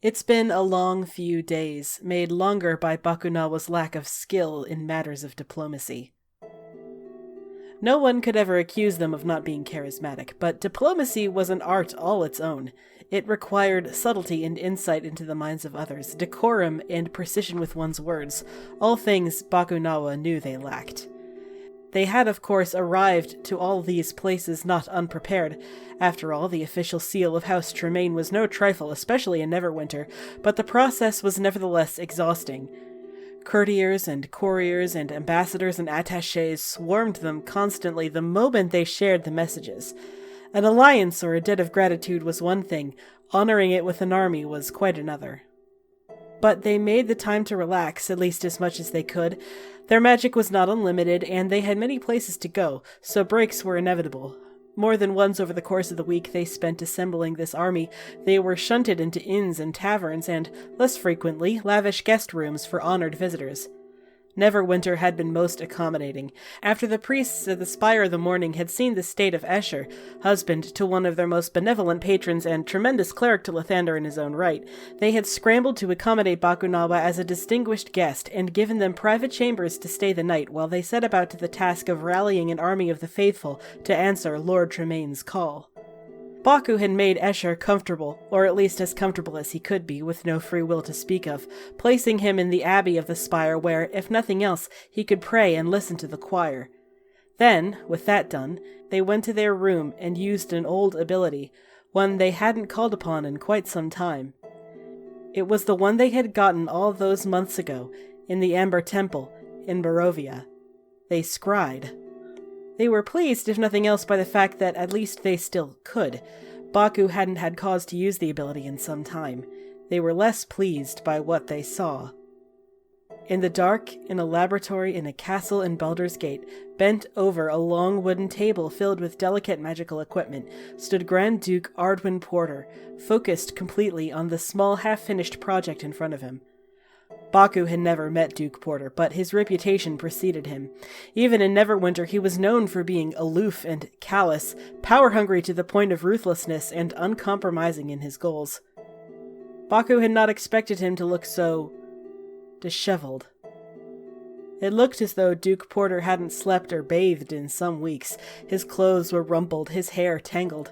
It's been a long few days, made longer by Bakunawa's lack of skill in matters of diplomacy. No one could ever accuse them of not being charismatic, but diplomacy was an art all its own. It required subtlety and insight into the minds of others, decorum and precision with one's words, all things Bakunawa knew they lacked. They had, of course, arrived to all these places not unprepared. After all, the official seal of House Tremaine was no trifle, especially in Neverwinter, but the process was nevertheless exhausting. Courtiers and couriers and ambassadors and attachés swarmed them constantly the moment they shared the messages. An alliance or a debt of gratitude was one thing, honoring it with an army was quite another. But they made the time to relax, at least as much as they could. Their magic was not unlimited, and they had many places to go, so breaks were inevitable. More than once over the course of the week they spent assembling this army, they were shunted into inns and taverns, and, less frequently, lavish guest rooms for honored visitors. Neverwinter had been most accommodating. After the priests at the Spire of the Morning had seen the state of Escher, husband to one of their most benevolent patrons and tremendous cleric to Lathander in his own right, they had scrambled to accommodate Bakunawa as a distinguished guest and given them private chambers to stay the night while they set about to the task of rallying an army of the faithful to answer Lord Tremaine's call. Baku had made Escher comfortable, or at least as comfortable as he could be, with no free will to speak of, placing him in the abbey of the spire where, if nothing else, he could pray and listen to the choir. Then, with that done, they went to their room and used an old ability, one they hadn't called upon in quite some time. It was the one they had gotten all those months ago, in the Amber Temple, in Barovia. They scryed. They were pleased, if nothing else, by the fact that at least they still could. Baku hadn't had cause to use the ability in some time. They were less pleased by what they saw. In the dark, in a laboratory in a castle in Baldur's Gate, bent over a long wooden table filled with delicate magical equipment, stood Grand Duke Lord Portyr, focused completely on the small half-finished project in front of him. Baku had never met Duke Portyr, but his reputation preceded him. Even in Neverwinter he was known for being aloof and callous, power-hungry to the point of ruthlessness, and uncompromising in his goals. Baku had not expected him to look so disheveled. It looked as though Duke Portyr hadn't slept or bathed in some weeks. His clothes were rumpled, his hair tangled.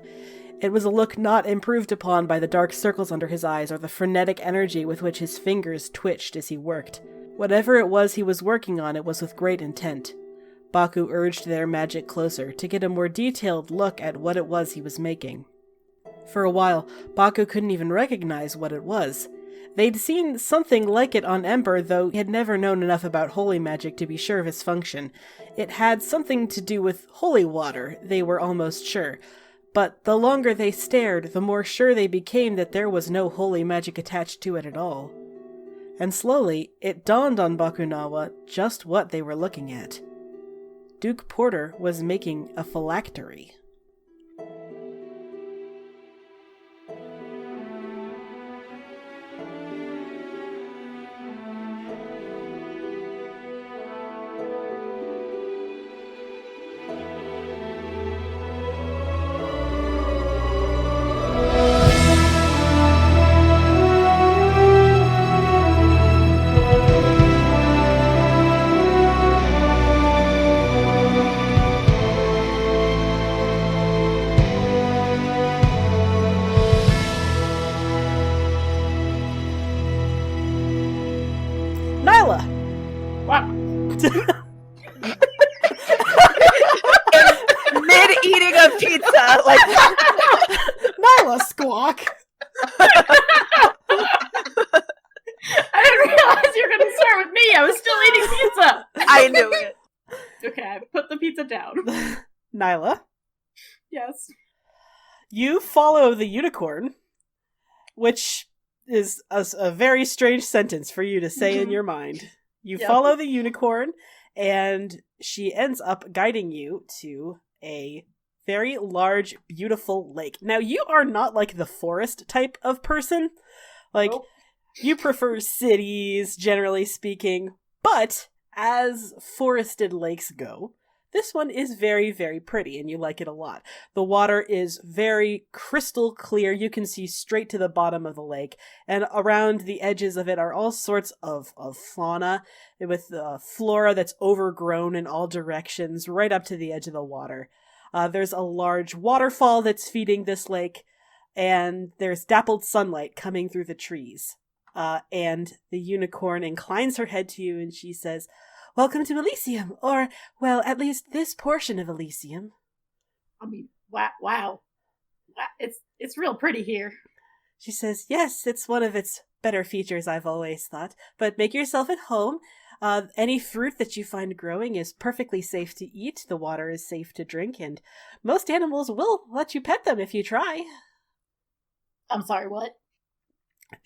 It was a look not improved upon by the dark circles under his eyes or the frenetic energy with which his fingers twitched as he worked. Whatever it was he was working on, it was with great intent. Baku urged their magic closer to get a more detailed look at what it was he was making. For a while, Baku couldn't even recognize what it was. They'd seen something like it on Ember, though he had never known enough about holy magic to be sure of its function. It had something to do with holy water, they were almost sure. But the longer they stared, the more sure they became that there was no holy magic attached to it at all. And slowly, it dawned on Bakunawa just what they were looking at. Duke Portyr was making a phylactery. Nyla! What? Mid-eating a pizza, like... Nyla, squawk! I didn't realize you were going to start with me. I was still eating pizza. I knew it. Okay, I put the pizza down. Nyla, Yes. you follow the unicorn, which is a very strange sentence for you to say in your mind. You Yep. follow the unicorn, and she ends up guiding you to a very large, beautiful lake. Now, you are not like the forest type of person. Like, Nope. you prefer cities, generally speaking, but as forested lakes go, This one is very, very pretty, and you like it a lot. The water is very crystal clear. You can see straight to the bottom of the lake, and around the edges of it are all sorts of fauna, with flora that's overgrown in all directions, right up to the edge of the water. There's a large waterfall that's feeding this lake, and there's dappled sunlight coming through the trees. And the unicorn inclines her head to you, and she says, "Welcome to Elysium, or, well, at least this portion of Elysium." I mean, wow. It's real pretty here. She says, "Yes, it's one of its better features, I've always thought. But make yourself at home. Any fruit that you find growing is perfectly safe to eat. The water is safe to drink, and most animals will let you pet them if you try." I'm sorry, what?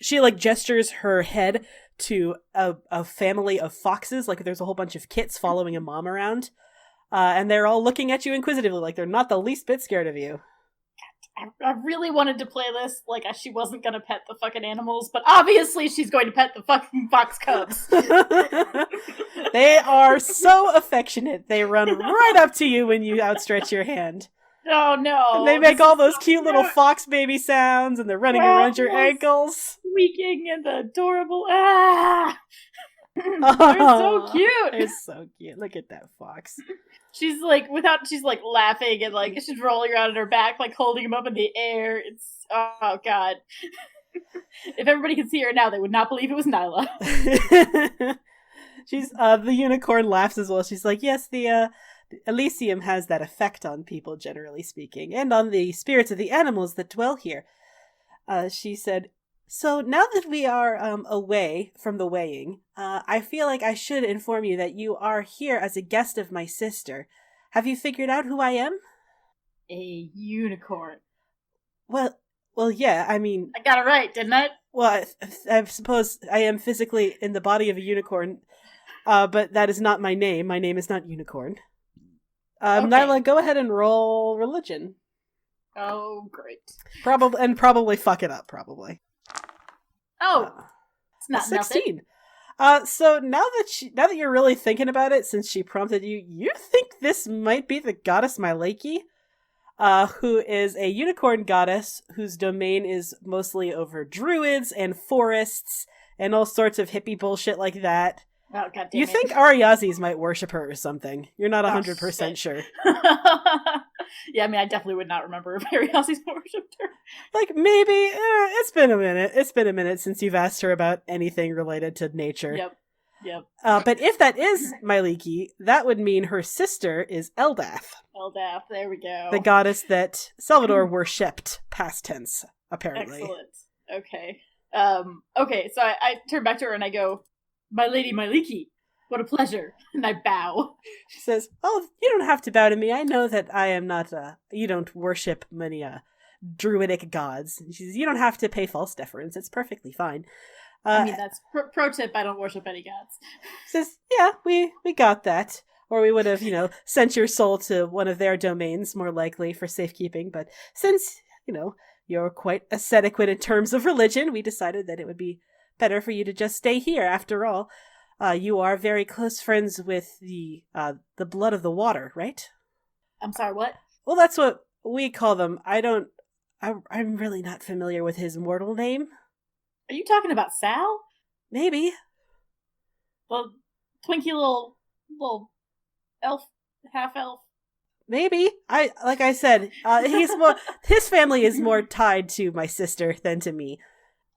She, gestures her head to a family of foxes. There's a whole bunch of kits following a mom around. And they're all looking at you inquisitively, like they're not the least bit scared of you. I really wanted to play this like she wasn't going to pet the fucking animals, but obviously she's going to pet the fucking fox cubs. They are so affectionate. They run right up to you when you outstretch your hand. Oh, no. And they make all those cute little fox baby sounds, and they're running around your ankles. Squeaking and adorable. Ah! They're so cute. They're so cute. Look at that fox. She's laughing and she's rolling around on her back, holding him up in the air. It's, oh god. If everybody could see her now, they would not believe it was Nyla. She's, the unicorn laughs as well. She's like, "Yes, the Elysium has that effect on people, generally speaking, and on the spirits of the animals that dwell here." She said, "So now that we are away from the weighing, I feel like I should inform you that you are here as a guest of my sister. Have you figured out who I am?" A unicorn. Well, yeah, I mean... I got it right, didn't I? Well, I suppose I am physically in the body of a unicorn, but that is not my name. My name is not Unicorn. Okay. Nyla, go ahead and roll religion. Oh, great. Probably fuck it up, probably. Oh, it's not 16. So now that you're really thinking about it, since she prompted you, you think this might be the goddess Mylaki, who is a unicorn goddess whose domain is mostly over druids and forests and all sorts of hippie bullshit like that. Oh, God damn You it. think Ariazis might worship her or something. You're not 100% sure. Yeah, I mean, I definitely would not remember if Ariazis worshipped her. Maybe, it's been a minute. It's been a minute since you've asked her about anything related to nature. Yep. But if that is Mylaki, that would mean her sister is Eldath. Eldath, there we go. The goddess that Salvador worshipped, past tense, apparently. Excellent. Okay. Okay, so I turn back to her and I go, "My lady Mylaki, what a pleasure." And I bow. She says, "Oh, you don't have to bow to me. I know that I am not, you don't worship many, druidic gods." And she says, "You don't have to pay false deference. It's perfectly fine." I mean, that's pro tip, I don't worship any gods. She says, "Yeah, we got that. Or we would have, sent your soul to one of their domains, more likely, for safekeeping. But since, you're quite ascetic in terms of religion, we decided that it would be better for you to just stay here. After all, you are very close friends with the blood of the water, right?" I'm sorry, what? Well, that's what we call them. I'm really not familiar with his mortal name. Are you talking about Sal? Maybe. The twinky little elf, half elf? Maybe. Like I said, his family is more tied to my sister than to me.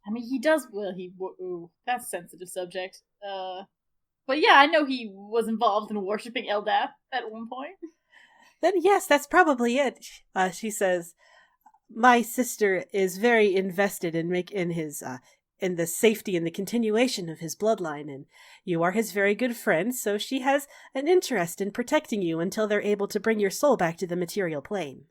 I mean, he does, ooh, that's a sensitive subject. But yeah, I know he was involved in worshipping Eldath at one point. Then yes, that's probably it. She says, "My sister is very invested in the safety and the continuation of his bloodline, and you are his very good friend, so she has an interest in protecting you until they're able to bring your soul back to the material plane."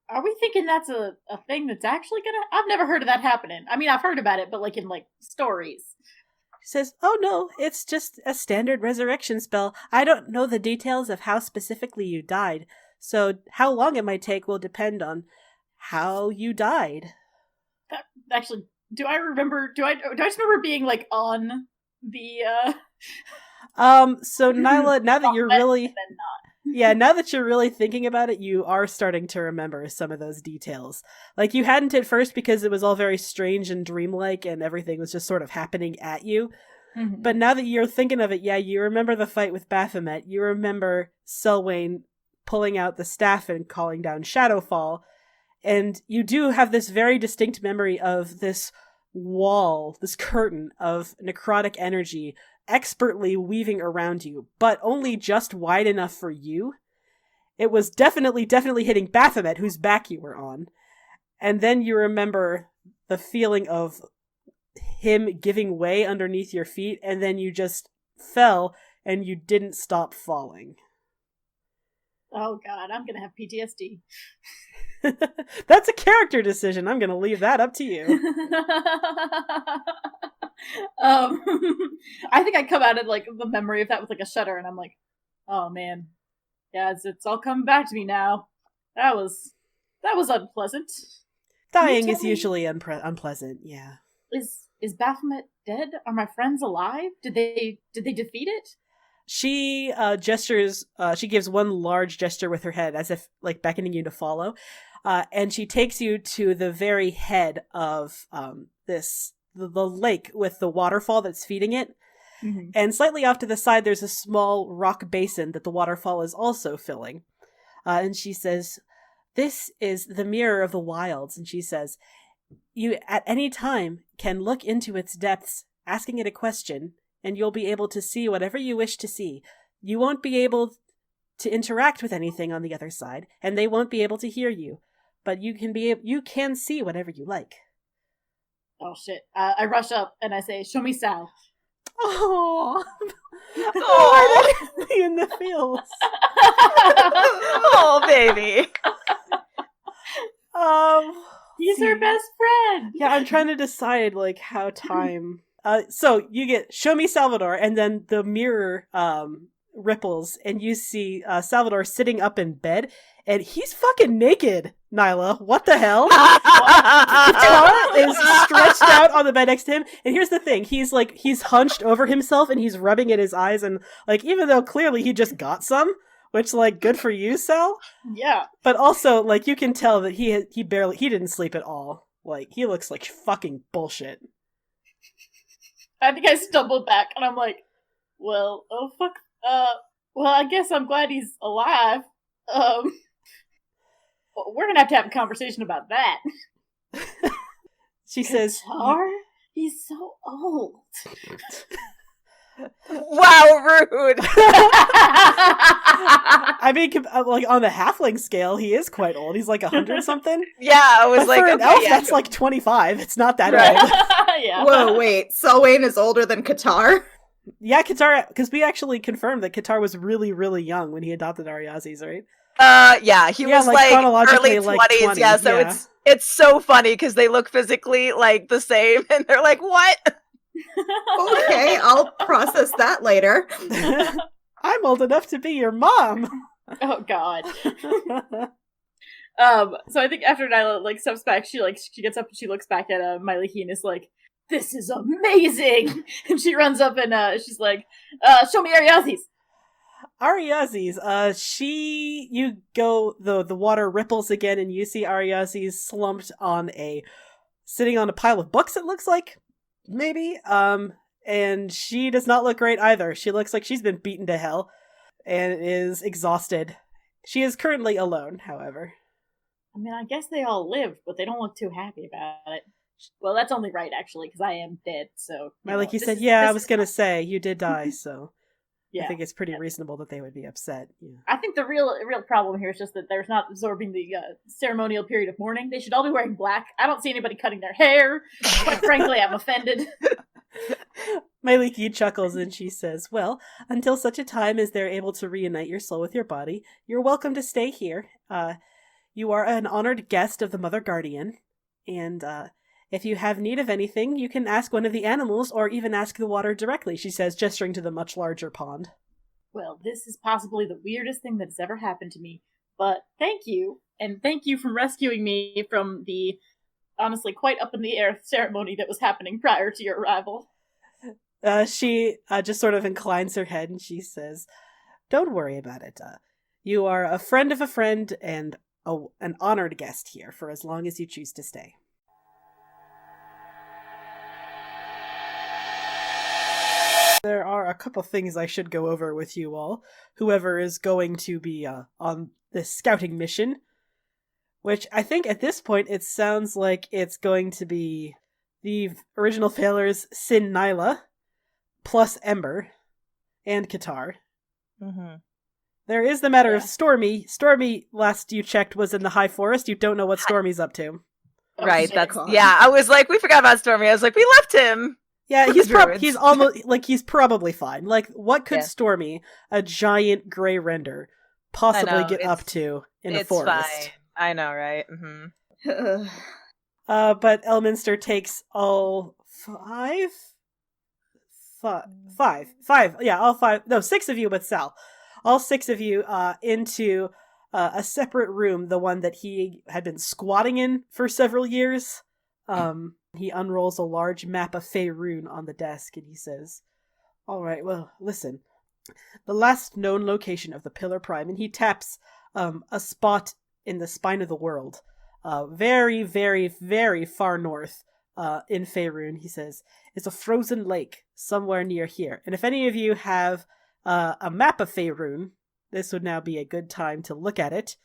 Are we thinking that's a thing that's actually gonna... I've never heard of that happening. I mean, I've heard about it, but in stories. She says, "Oh no, it's just a standard resurrection spell. I don't know the details of how specifically you died, so how long it might take will depend on how you died." Actually, do I just remember being on the So Nyla, now that you're really... Yeah, now that you're really thinking about it, you are starting to remember some of those details. Like, you hadn't at first because it was all very strange and dreamlike and everything was just sort of happening at you. Mhm. But now that you're thinking of it, yeah, you remember the fight with Baphomet. You remember Selwyn pulling out the staff and calling down Shadowfall. And you do have this very distinct memory of this wall, this curtain of necrotic energy expertly weaving around you, but only just wide enough for you. It was definitely hitting Baphomet, whose back you were on. And then you remember the feeling of him giving way underneath your feet, and then you just fell, and you didn't stop falling. Oh god, I'm gonna have PTSD. That's a character decision. I'm gonna leave that up to you. I think I come out of like the memory of that with like a shudder, and I'm like, oh man, yeah, it's all coming back to me now. That was unpleasant. Dying is usually unpleasant. Yeah. Is Baphomet dead? Are my friends alive? Did they defeat it? She gestures. She gives one large gesture with her head, as if like beckoning you to follow, and she takes you to the very head of the lake with the waterfall that's feeding it. Mm-hmm. And slightly off to the side, there's a small rock basin that the waterfall is also filling. And she says, "This is the mirror of the wilds." And she says, "You at any time can look into its depths, asking it a question, and you'll be able to see whatever you wish to see. You won't be able to interact with anything on the other side, and they won't be able to hear you. But you can see whatever you like." Oh shit! I rush up and I say, "Show me Sal." Oh, oh, in the fields. Oh, baby. He's her best friend. Yeah, I'm trying to decide like how time. So you get "Show me Salvador," and then the mirror ripples, and you see Salvador sitting up in bed, and he's fucking naked. Nyla, what the hell? Katara is stretched out on the bed next to him, and here's the thing: he's hunched over himself, and he's rubbing at his eyes, and like even though clearly he just got some, which like good for you, Sal. Yeah. But also like you can tell that he didn't sleep at all. Like he looks like fucking bullshit. I think I stumbled back, and I'm like, well, oh fuck, well, I guess I'm glad he's alive. We're gonna have to have a conversation about that. She says, Qatar? He's so old. Wow, rude. I mean, like on the halfling scale, he is quite old. He's like 100 something. Yeah, I was but like, for an okay, elf, yeah, that's like 25. It's not that Right. old. Yeah. Whoa, wait. Selwyn is older than Qatar? Yeah, Qatar, because we actually confirmed that Qatar was really, really young when he adopted Ariazis, right? Yeah, he was like chronologically, early like 20s. 20, yeah, so yeah. it's so funny because they look physically like the same, and they're like, "What?" Okay, I'll process that later. I'm old enough to be your mom. Oh god. So I think after Nyla like steps back, she gets up and she looks back at Myliki and is like, "This is amazing!" And she runs up and she's like, "Show me Ariazis." Ariazis, the water ripples again, and you see Ariazis slumped sitting on a pile of books, it looks like, maybe, and she does not look great either. She looks like she's been beaten to hell, and is exhausted. She is currently alone, however. I mean, I guess they all lived, but they don't look too happy about it. Well, that's only right, actually, because I am dead, so... Like you said, I was gonna say, you did die, so... Yeah. I think it's pretty reasonable that they would be upset. Yeah. I think the real problem here is just that they're not absorbing the ceremonial period of mourning. They should all be wearing black. I don't see anybody cutting their hair. Quite frankly, I'm offended. Myliki chuckles and she says, "Well, until such a time as they're able to reunite your soul with your body, you're welcome to stay here. You are an honored guest of the Mother Guardian, and if you have need of anything, you can ask one of the animals or even ask the water directly," she says, gesturing to the much larger pond. Well, this is possibly the weirdest thing that's ever happened to me, but thank you, and thank you for rescuing me from the honestly quite up in the air ceremony that was happening prior to your arrival. She just sort of inclines her head and she says, "Don't worry about it. You are a friend of a friend and an honored guest here for as long as you choose to stay. There are a couple things I should go over with you all. Whoever is going to be on this scouting mission, which I think at this point it sounds like it's going to be the original Failers, Sin Nyla, plus Ember, and Qatar. Mm-hmm. There is the matter of Stormy. Stormy, last you checked, was in the High Forest. You don't know what Stormy's up to. Right, that's I was like, we forgot about Stormy. I was like, we left him. Yeah, he's almost like he's probably fine. Like, what could Stormy, a giant gray render, possibly get up to in a forest? Fine. I know, right? Mm-hmm. But Elminster takes all five. Yeah, all five. No, 6 of you with Sal. All 6 of you into a separate room, the one that he had been squatting in for several years. He unrolls a large map of Faerun on the desk and he says, "All right, well, listen. The last known location of the Pillar Prime," and he taps a spot in the spine of the world, very, very, very far north in Faerun, he says, "is a frozen lake somewhere near here. And if any of you have a map of Faerun, this would now be a good time to look at it,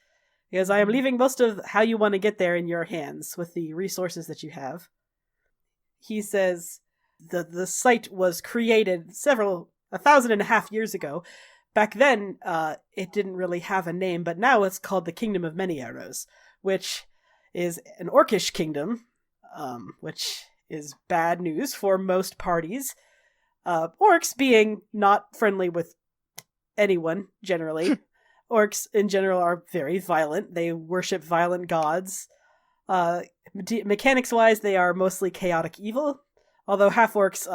because I am leaving most of how you want to get there in your hands with the resources that you have." He says the site was created 1,500 years ago. Back then, it didn't really have a name, but now it's called the Kingdom of Many Arrows, which is an Orcish kingdom, which is bad news for most parties. Orcs being not friendly with anyone, generally. Orcs, in general, are very violent. They worship violent gods. Mechanics-wise, they are mostly chaotic evil, although half-orcs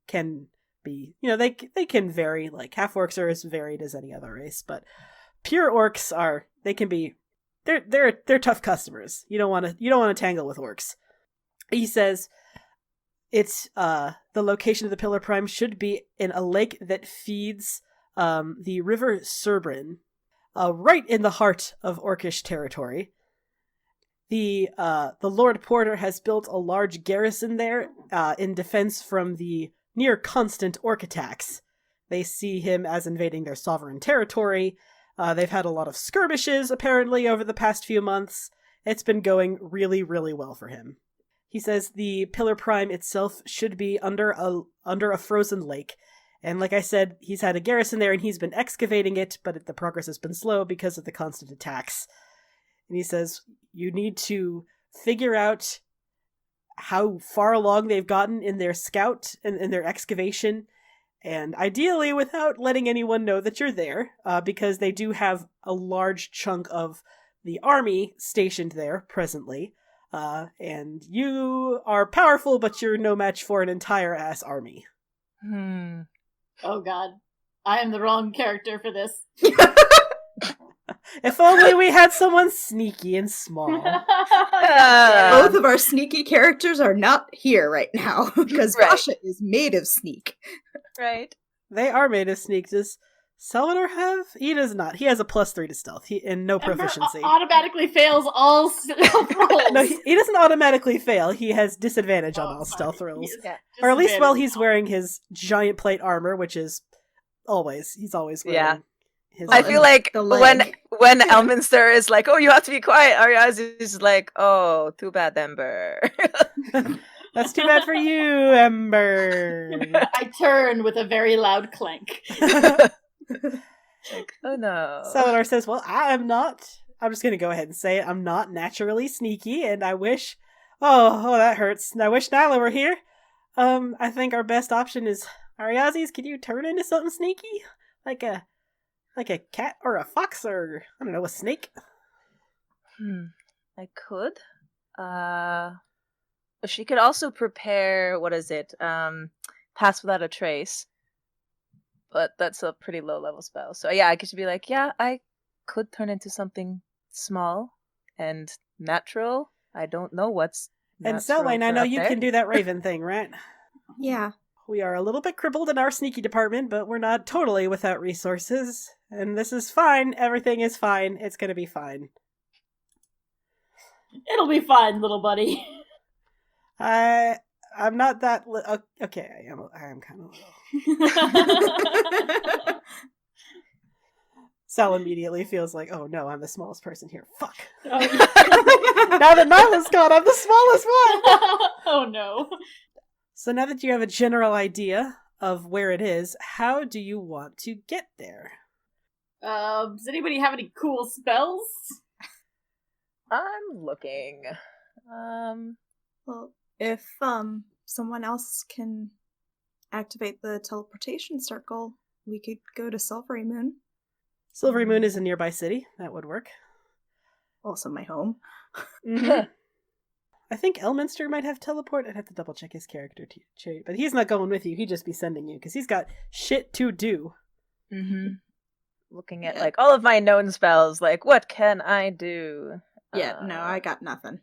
can be, they can vary. Like, half-orcs are as varied as any other race, but pure orcs they're tough customers. You don't want to tangle with orcs. He says it's the location of the Pillar Prime should be in a lake that feeds the river Cerbrin, right in the heart of Orcish territory. The Lord Portyr has built a large garrison there in defense from the near constant orc attacks. They see him as invading their sovereign territory. They've had a lot of skirmishes, apparently, over the past few months. It's been going really, really well for him. He says the Pillar Prime itself should be under a frozen lake. And like I said, he's had a garrison there and he's been excavating it, but the progress has been slow because of the constant attacks. And he says, you need to figure out how far along they've gotten in their scout and in their excavation, and ideally without letting anyone know that you're there, because they do have a large chunk of the army stationed there presently, and you are powerful, but you're no match for an entire-ass army. Oh god. I am the wrong character for this. If only we had someone sneaky and small. Both of our sneaky characters are not here right now, because Rasha is made of sneak. Right. They are made of sneak. Does Salvador have? He does not. He has a +3 to stealth and no proficiency. Automatically fails all stealth rolls. No, he doesn't automatically fail. He has disadvantage on all stealth rolls. Or at least while he's wearing his giant plate armor, which is he's always wearing his I feel like when Elminster is like, "Oh, you have to be quiet," Ariaz is like, "Oh, too bad, Ember." That's too bad for you, Ember. I turn with a very loud clank. Like, oh no. Salvador says, well, I'm just going to go ahead and say it. I'm not naturally sneaky, and I wish... Oh, that hurts. And I wish Nyla were here. I think our best option is... Ariazis, can you turn into something sneaky? Like a cat or a fox or, I don't know, a snake? I could. She could also prepare, what is it? Pass Without a Trace. But that's a pretty low level spell. So yeah, I could be like, yeah, I could turn into something small and natural. I don't know what's And Selwyn, I know you can do that raven thing, right? Yeah. We are a little bit crippled in our sneaky department, but we're not totally without resources. And this is fine. Everything is fine. It's gonna be fine. It'll be fine, little buddy. I'm not that okay, I am kind of little. Sal immediately feels like, oh no, I'm the smallest person here. Fuck. Oh, yeah. Now that Nyla's gone, I'm the smallest one! Oh no. So now that you have a general idea of where it is, how do you want to get there? Does anybody have any cool spells? I'm looking. Well, if someone else can activate the teleportation circle, we could go to Silvery Moon. Silvery Moon is a nearby city. That would work. Also my home. Mm-hmm. I think Elminster might have teleport. I'd have to double check his character trait, but he's not going with you. He'd just be sending you because he's got shit to do. Mm-hmm. Looking at like all of my known spells, like what can I do? Yeah, no, I got nothing.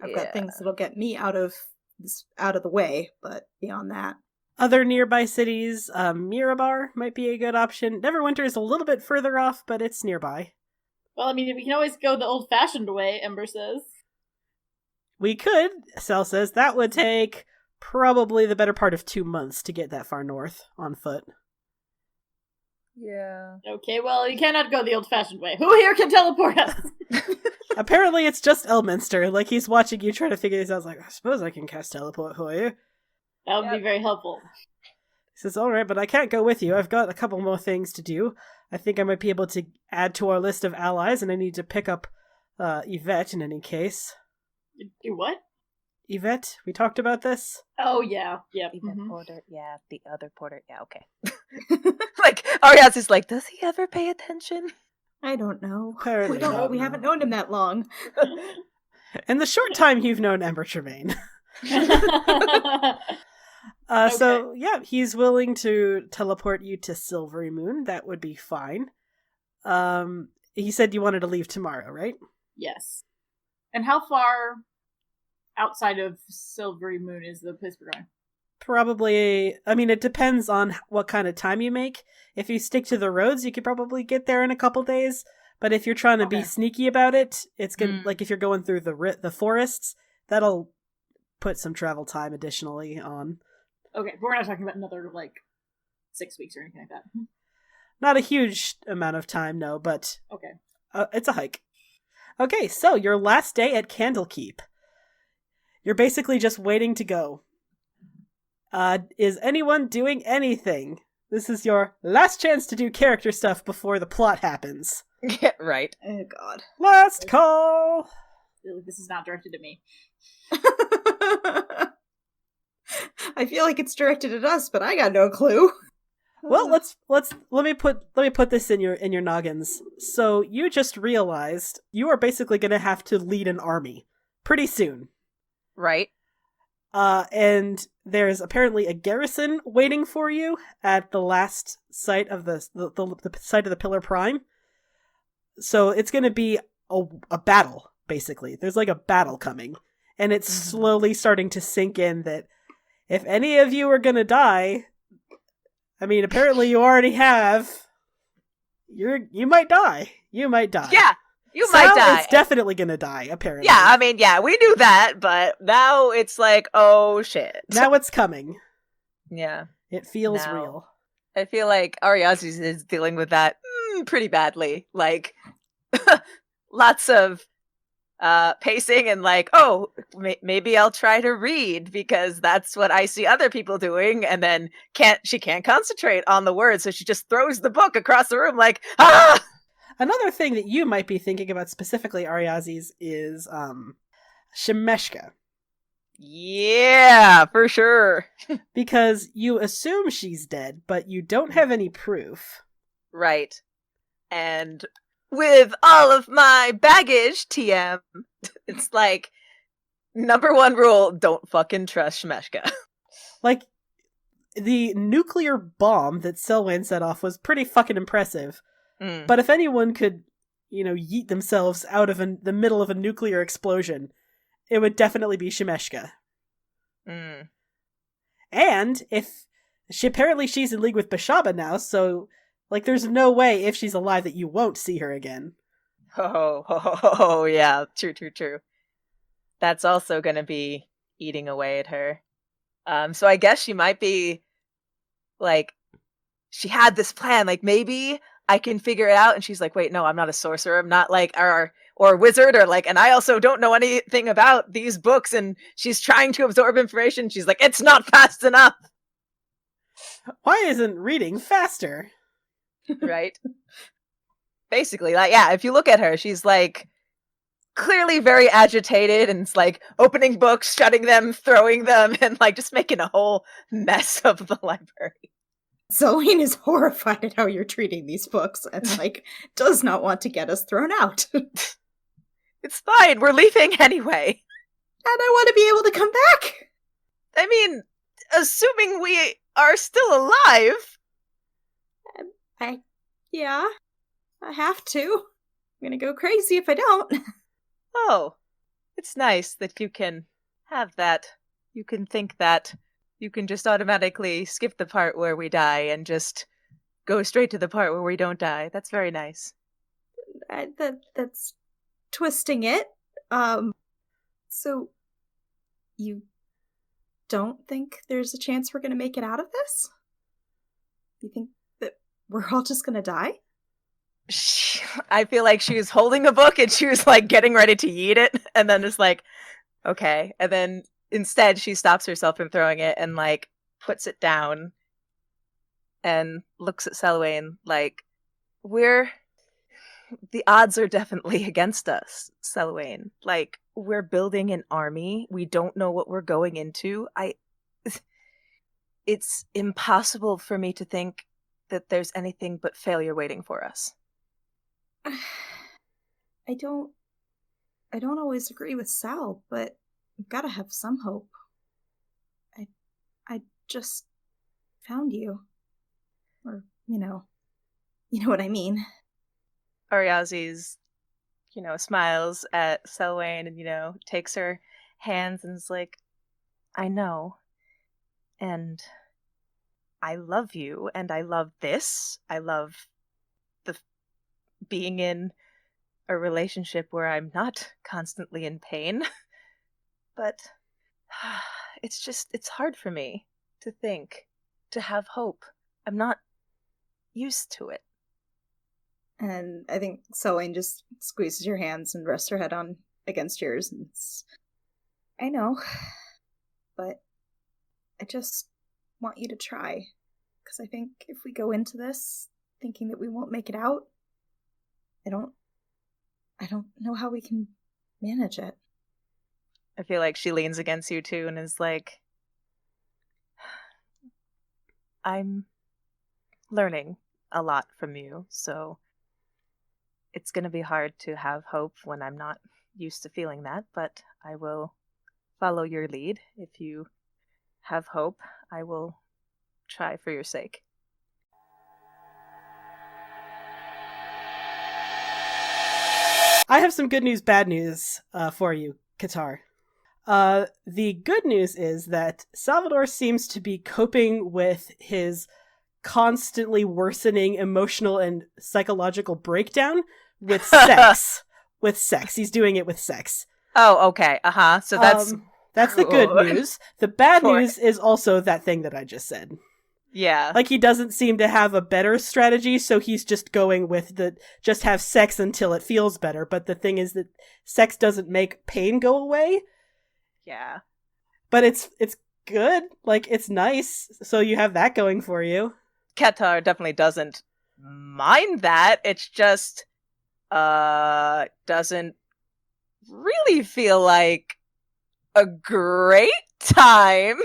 I've got things that'll get me out of the way, but beyond that. Other nearby cities, Mirabar might be a good option. Neverwinter is a little bit further off, but it's nearby. Well, I mean, we can always go the old-fashioned way, Ember says. We could, Sal says. That would take probably the better part of 2 months to get that far north on foot. Yeah. Okay, well, you cannot go the old-fashioned way. Who here can teleport us? Apparently it's just Elminster. Like, he's watching you try to figure this out. Like, I suppose I can cast teleport for you. That would be very helpful. He says, alright, but I can't go with you. I've got a couple more things to do. I think I might be able to add to our list of allies, and I need to pick up Yvette in any case. Do what? Yvette? We talked about this? Oh, yeah. Yep. Yvette Porter, yeah, the other Porter, yeah, okay. Like, Arias is like, does he ever pay attention? I don't know. Apparently We haven't known him that long. In the short time you've known Ember Tremaine. Okay. So, yeah, he's willing to teleport you to Silvery Moon. That would be fine. He said you wanted to leave tomorrow, right? Yes. And how far outside of Silvery Moon is the place we're going? Probably, I mean, it depends on what kind of time you make. If you stick to the roads, you could probably get there in a couple days. But if you're trying to be sneaky about it, it's good. Like if you're going through the forests, that'll put some travel time additionally on. Okay, but we're not talking about another, 6 weeks or anything like that. Not a huge amount of time, no, but Okay. It's a hike. Okay, so your last day at Candlekeep. You're basically just waiting to go. Is anyone doing anything? This is your last chance to do character stuff before the plot happens. Yeah, right. Oh, God. Last call! This is not directed at me. I feel like it's directed at us, but I got no clue. Well, let me put this in your noggins. So you just realized you are basically going to have to lead an army pretty soon. Right. And there's apparently a garrison waiting for you at the last site of the site of the Pillar Prime. So it's going to be a battle, basically. There's like a battle coming, and it's slowly starting to sink in that if any of you are going to die, I mean, apparently you already have. You might die. You might die. Yeah, Sal might die. is definitely going to die, apparently. Yeah, I mean, yeah, we knew that, but now it's like, oh shit. Now it's coming. Yeah. It feels Now. real. I feel like Arias is dealing with that pretty badly. Like, lots of pacing and like, oh, maybe I'll try to read because that's what I see other people doing, and then she can't concentrate on the words, so she just throws the book across the room like, ah! Another thing that you might be thinking about specifically, Ariazis, is Shemeshka. Yeah, for sure. Because you assume she's dead, but you don't have any proof. Right. And with all of my baggage, TM, it's like, number one rule, don't fucking trust Shemeshka. Like, the nuclear bomb that Selwyn set off was pretty fucking impressive. But if anyone could, yeet themselves out of the middle of a nuclear explosion, it would definitely be Shemeshka. And apparently she's in league with Bashaba now, so Like, there's no way, if she's alive, that you won't see her again. Oh, yeah. True. That's also gonna be eating away at her. So I guess she might be, like, she had this plan, like, maybe I can figure it out, and she's like, wait, no, I'm not a sorcerer, I'm not, like, or wizard, or, like, and I also don't know anything about these books, and she's trying to absorb information, she's like, it's not fast enough! Why isn't reading faster? Right? Basically, like, yeah, if you look at her, she's, like, clearly very agitated, and it's like opening books, shutting them, throwing them, and like just making a whole mess of the library. Selene is horrified at how you're treating these books and, like, does not want to get us thrown out. And It's fine, we're leaving anyway. I want to be able to come back! I mean, assuming we are still alive. Yeah, I have to. I'm gonna go crazy if I don't. Oh, it's nice that you can have that. You can think that. You can just automatically skip the part where we die and just go straight to the part where we don't die. That's very nice. That's twisting it. So you don't think there's a chance we're gonna make it out of this? You think that we're all just gonna die? I feel like she was holding a book and she was like getting ready to eat it, and then just like, okay. And then instead she stops herself from throwing it and like puts it down and looks at Selwyn like, the odds are definitely against us, Selwyn. Like, we're building an army. We don't know what we're going into. It's impossible for me to think that there's anything but failure waiting for us. I don't always agree with Sal, but we've got to have some hope. I just found you. Or, you know what I mean. Ariazi's, smiles at Selwyn and, takes her hands and is like, I know. And I love you, and I love this. I love being in a relationship where I'm not constantly in pain. But it's hard for me to think, to have hope. I'm not used to it. And I think Selene just squeezes your hands and rests her head on against yours. And I know, but I just want you to try. Because I think if we go into this thinking that we won't make it out, I don't know how we can manage it. I feel like she leans against you too and is like, I'm learning a lot from you, so it's going to be hard to have hope when I'm not used to feeling that, but I will follow your lead. If you have hope, I will try for your sake. I have some good news, bad news for you, Qatar. The good news is that Salvador seems to be coping with his constantly worsening emotional and psychological breakdown with sex. With sex. He's doing it with sex. Oh, okay. Uh-huh. So that's the good news. The bad news is also that thing that I just said. Yeah. Like, he doesn't seem to have a better strategy, so he's just going with just have sex until it feels better. But the thing is that sex doesn't make pain go away. Yeah. But it's good. Like, it's nice. So you have that going for you. Qatar definitely doesn't mind that. It's just doesn't really feel like a great time.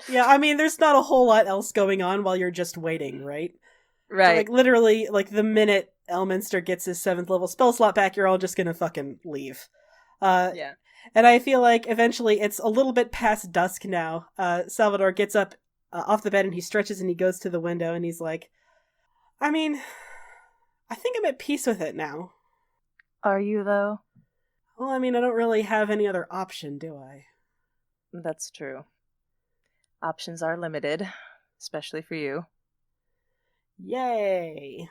Yeah, I mean, there's not a whole lot else going on while you're just waiting, right? Right. So, like, literally, like, the minute Elminster gets his 7th level spell slot back, you're all just gonna fucking leave. Yeah. And I feel like eventually it's a little bit past dusk now. Salvador gets up off the bed and he stretches and he goes to the window and he's like, I mean, I think I'm at peace with it now. Are you, though? Well, I mean, I don't really have any other option, do I? That's true. Options are limited, especially for you. Yay!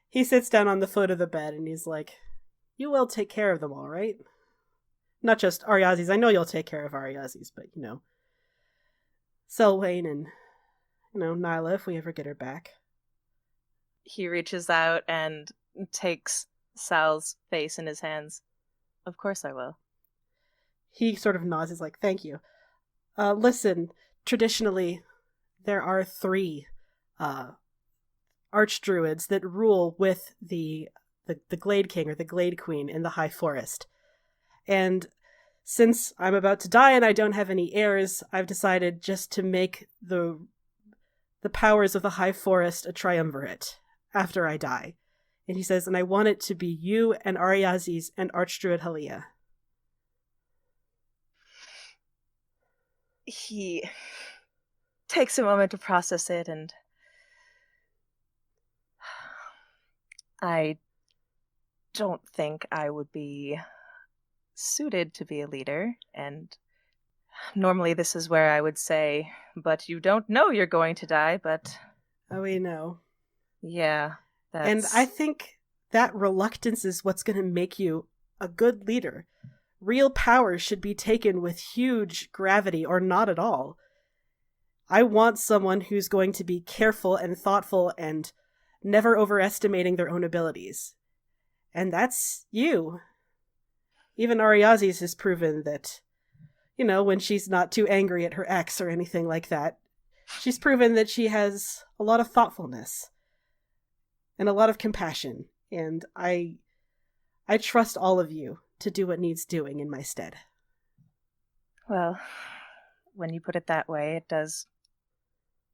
He sits down on the foot of the bed and he's like, you will take care of them all, right? Not just Ariazis. I know you'll take care of Ariazis, but, Selwyn and, Nyla, if we ever get her back. He reaches out and takes Sal's face in his hands. Of course I will. He sort of nods. He's like, thank you. Listen, traditionally, there are 3 archdruids that rule with the Glade King or the Glade Queen in the High Forest. And since I'm about to die and I don't have any heirs, I've decided just to make the powers of the High Forest a triumvirate after I die. And he says, and I want it to be you and Ariazis and Archdruid Halia. He takes a moment to process it, and I don't think I would be suited to be a leader, and normally this is where I would say, but you don't know you're going to die, but... Oh, we know. Yeah, that's... And I think that reluctance is what's going to make you a good leader. Real power should be taken with huge gravity or not at all. I want someone who's going to be careful and thoughtful and never overestimating their own abilities. And that's you. Even Ariazis has proven that, when she's not too angry at her ex or anything like that, she's proven that she has a lot of thoughtfulness and a lot of compassion. And I trust all of you to do what needs doing in my stead. Well, when you put it that way, it does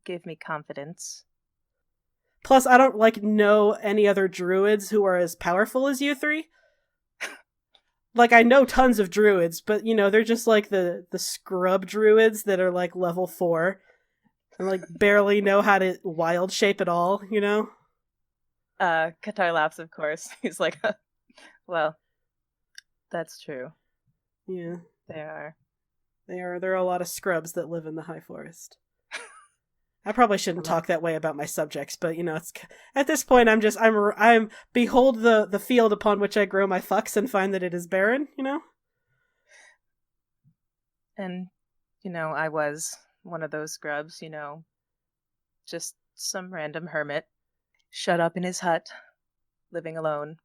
give me confidence. Plus, I don't, know any other druids who are as powerful as you 3. I know tons of druids, but, they're just, the scrub druids that are, level 4. And, barely know how to wild shape at all, Qatar laughs, of course. He's like, well, that's true. Yeah. There are a lot of scrubs that live in the High Forest. I probably shouldn't talk that way about my subjects, but it's at this point I'm behold the field upon which I grow my fucks and find that it is barren, And I was one of those scrubs, just some random hermit shut up in his hut, living alone.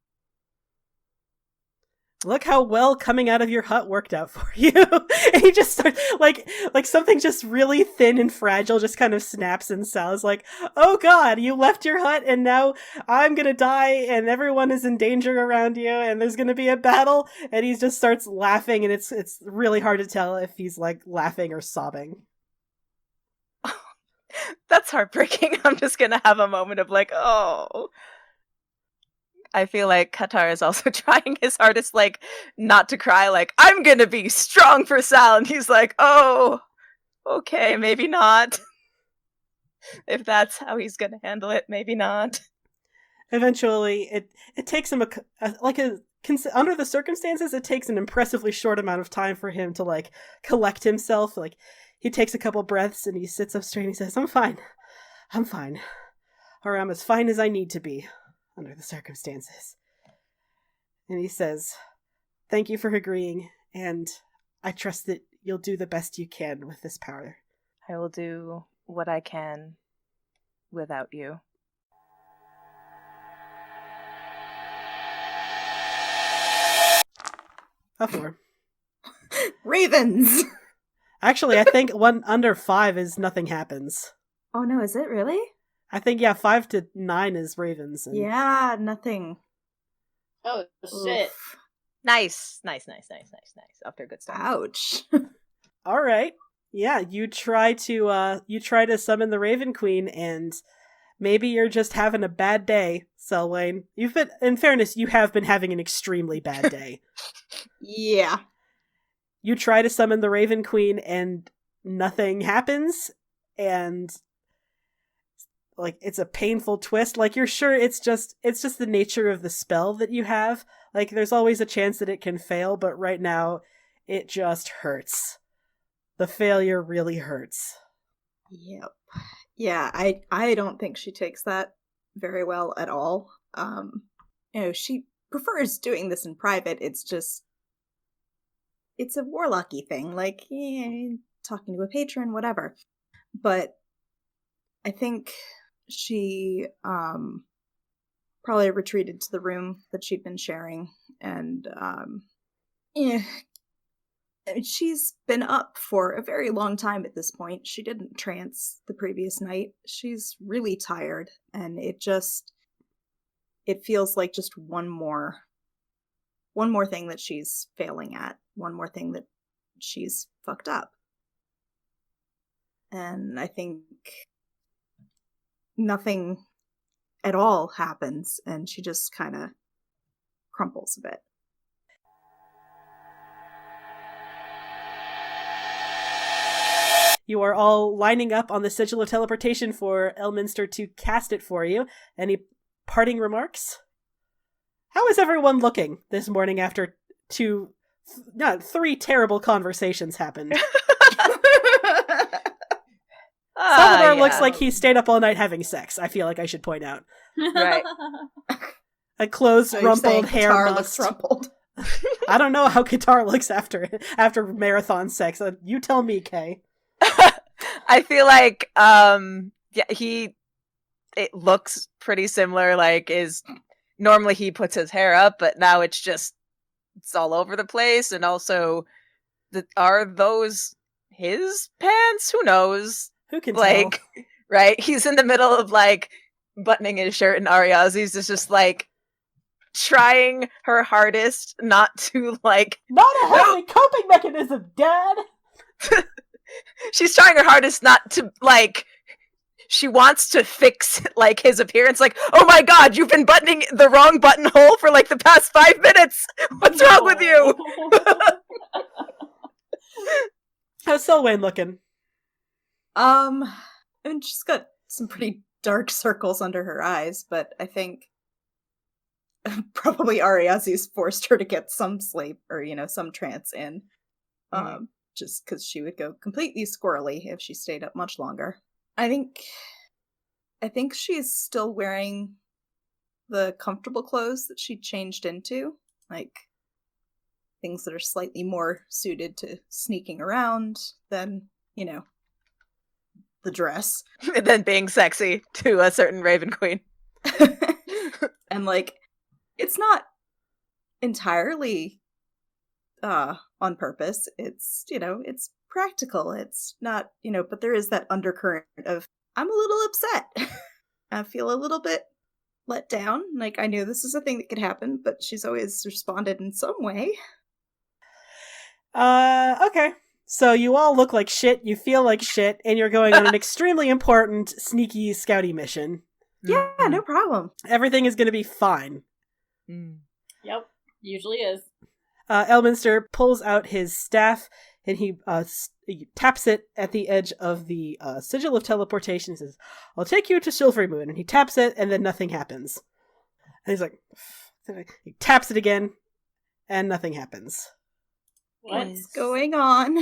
Look how well coming out of your hut worked out for you. And he just starts, like something just really thin and fragile just kind of snaps in Sal's like, oh god, you left your hut and now I'm gonna die and everyone is in danger around you and there's gonna be a battle. And he just starts laughing and it's really hard to tell if he's laughing or sobbing. That's heartbreaking. I'm just gonna have a moment of oh. I feel like Qatar is also trying his hardest, not to cry, I'm gonna be strong for Sal, and he's like, oh, okay, maybe not. If that's how he's gonna handle it, maybe not. Eventually, it takes him under the circumstances, it takes an impressively short amount of time for him to, collect himself. He takes a couple breaths, and he sits up straight, and he says, I'm fine. Or I'm as fine as I need to be. Under the circumstances. And he says, thank you for agreeing, and I trust that you'll do the best you can with this power. I will do what I can without you. A 4. Ravens! Actually, I think 1 under 5 is nothing happens. Oh no, is it really? I think, 5 to 9 is ravens. And... Yeah, nothing. Oh, shit. Oof. Nice. Off to a good start. Ouch. All right. Yeah, you try to summon the Raven Queen, and maybe you're just having a bad day, Selwyn. In fairness, you have been having an extremely bad day. Yeah. You try to summon the Raven Queen, and nothing happens, and... it's a painful twist. You're sure it's just the nature of the spell that you have. There's always a chance that it can fail, but right now, it just hurts. The failure really hurts. Yep. Yeah, I don't think she takes that very well at all. She prefers doing this in private. It's just it's a warlocky thing, like talking to a patron, whatever. But I think she probably retreated to the room that she'd been sharing, and yeah, she's been up for a very long time at this point. She didn't trance the previous night. She's really tired, and it feels like just one more thing that she's failing at, one more thing that she's fucked up. And I think nothing at all happens, and she just kind of crumples a bit. You are all lining up on the sigil of teleportation for Elminster to cast it for you. Any parting remarks? How is everyone looking this morning after three terrible conversations happened? Salvador looks like he stayed up all night having sex, I feel like I should point out. Right. A clothes rumpled hair Qatar mussed. looks rumpled. I don't know how Qatar looks after marathon sex. You tell me, Kay. I feel like it looks pretty similar. Like normally he puts his hair up, but now it's all over the place. And also, are those his pants? Who knows? Who can tell? Right? He's in the middle of buttoning his shirt, and Ariazi's is just trying her hardest not to Not a healthy coping mechanism, Dad. She's trying her hardest not to she wants to fix his appearance. Oh my god, you've been buttoning the wrong buttonhole for the past 5 minutes. What's wrong with you? How's Selwyn looking? She's got some pretty dark circles under her eyes, but I think probably Ariazi's forced her to get some sleep or, some trance in. Just because she would go completely squirrely if she stayed up much longer. I think she's still wearing the comfortable clothes that she changed into, things that are slightly more suited to sneaking around than, the dress. Than being sexy to a certain Raven Queen. And it's not entirely on purpose. It's, it's practical. It's not, but there is that undercurrent of, I'm a little upset. I feel a little bit let down. I knew this is a thing that could happen, but she's always responded in some way. Okay. So you all look like shit, you feel like shit, and you're going on an extremely important, sneaky, scouty mission. Yeah, no problem. Everything is going to be fine. Yep, usually is. Elminster pulls out his staff, and he taps it at the edge of the sigil of teleportation. He says, I'll take you to Silvery Moon. And he taps it, and then nothing happens. And he's like, he taps it again, and nothing happens. What's going on?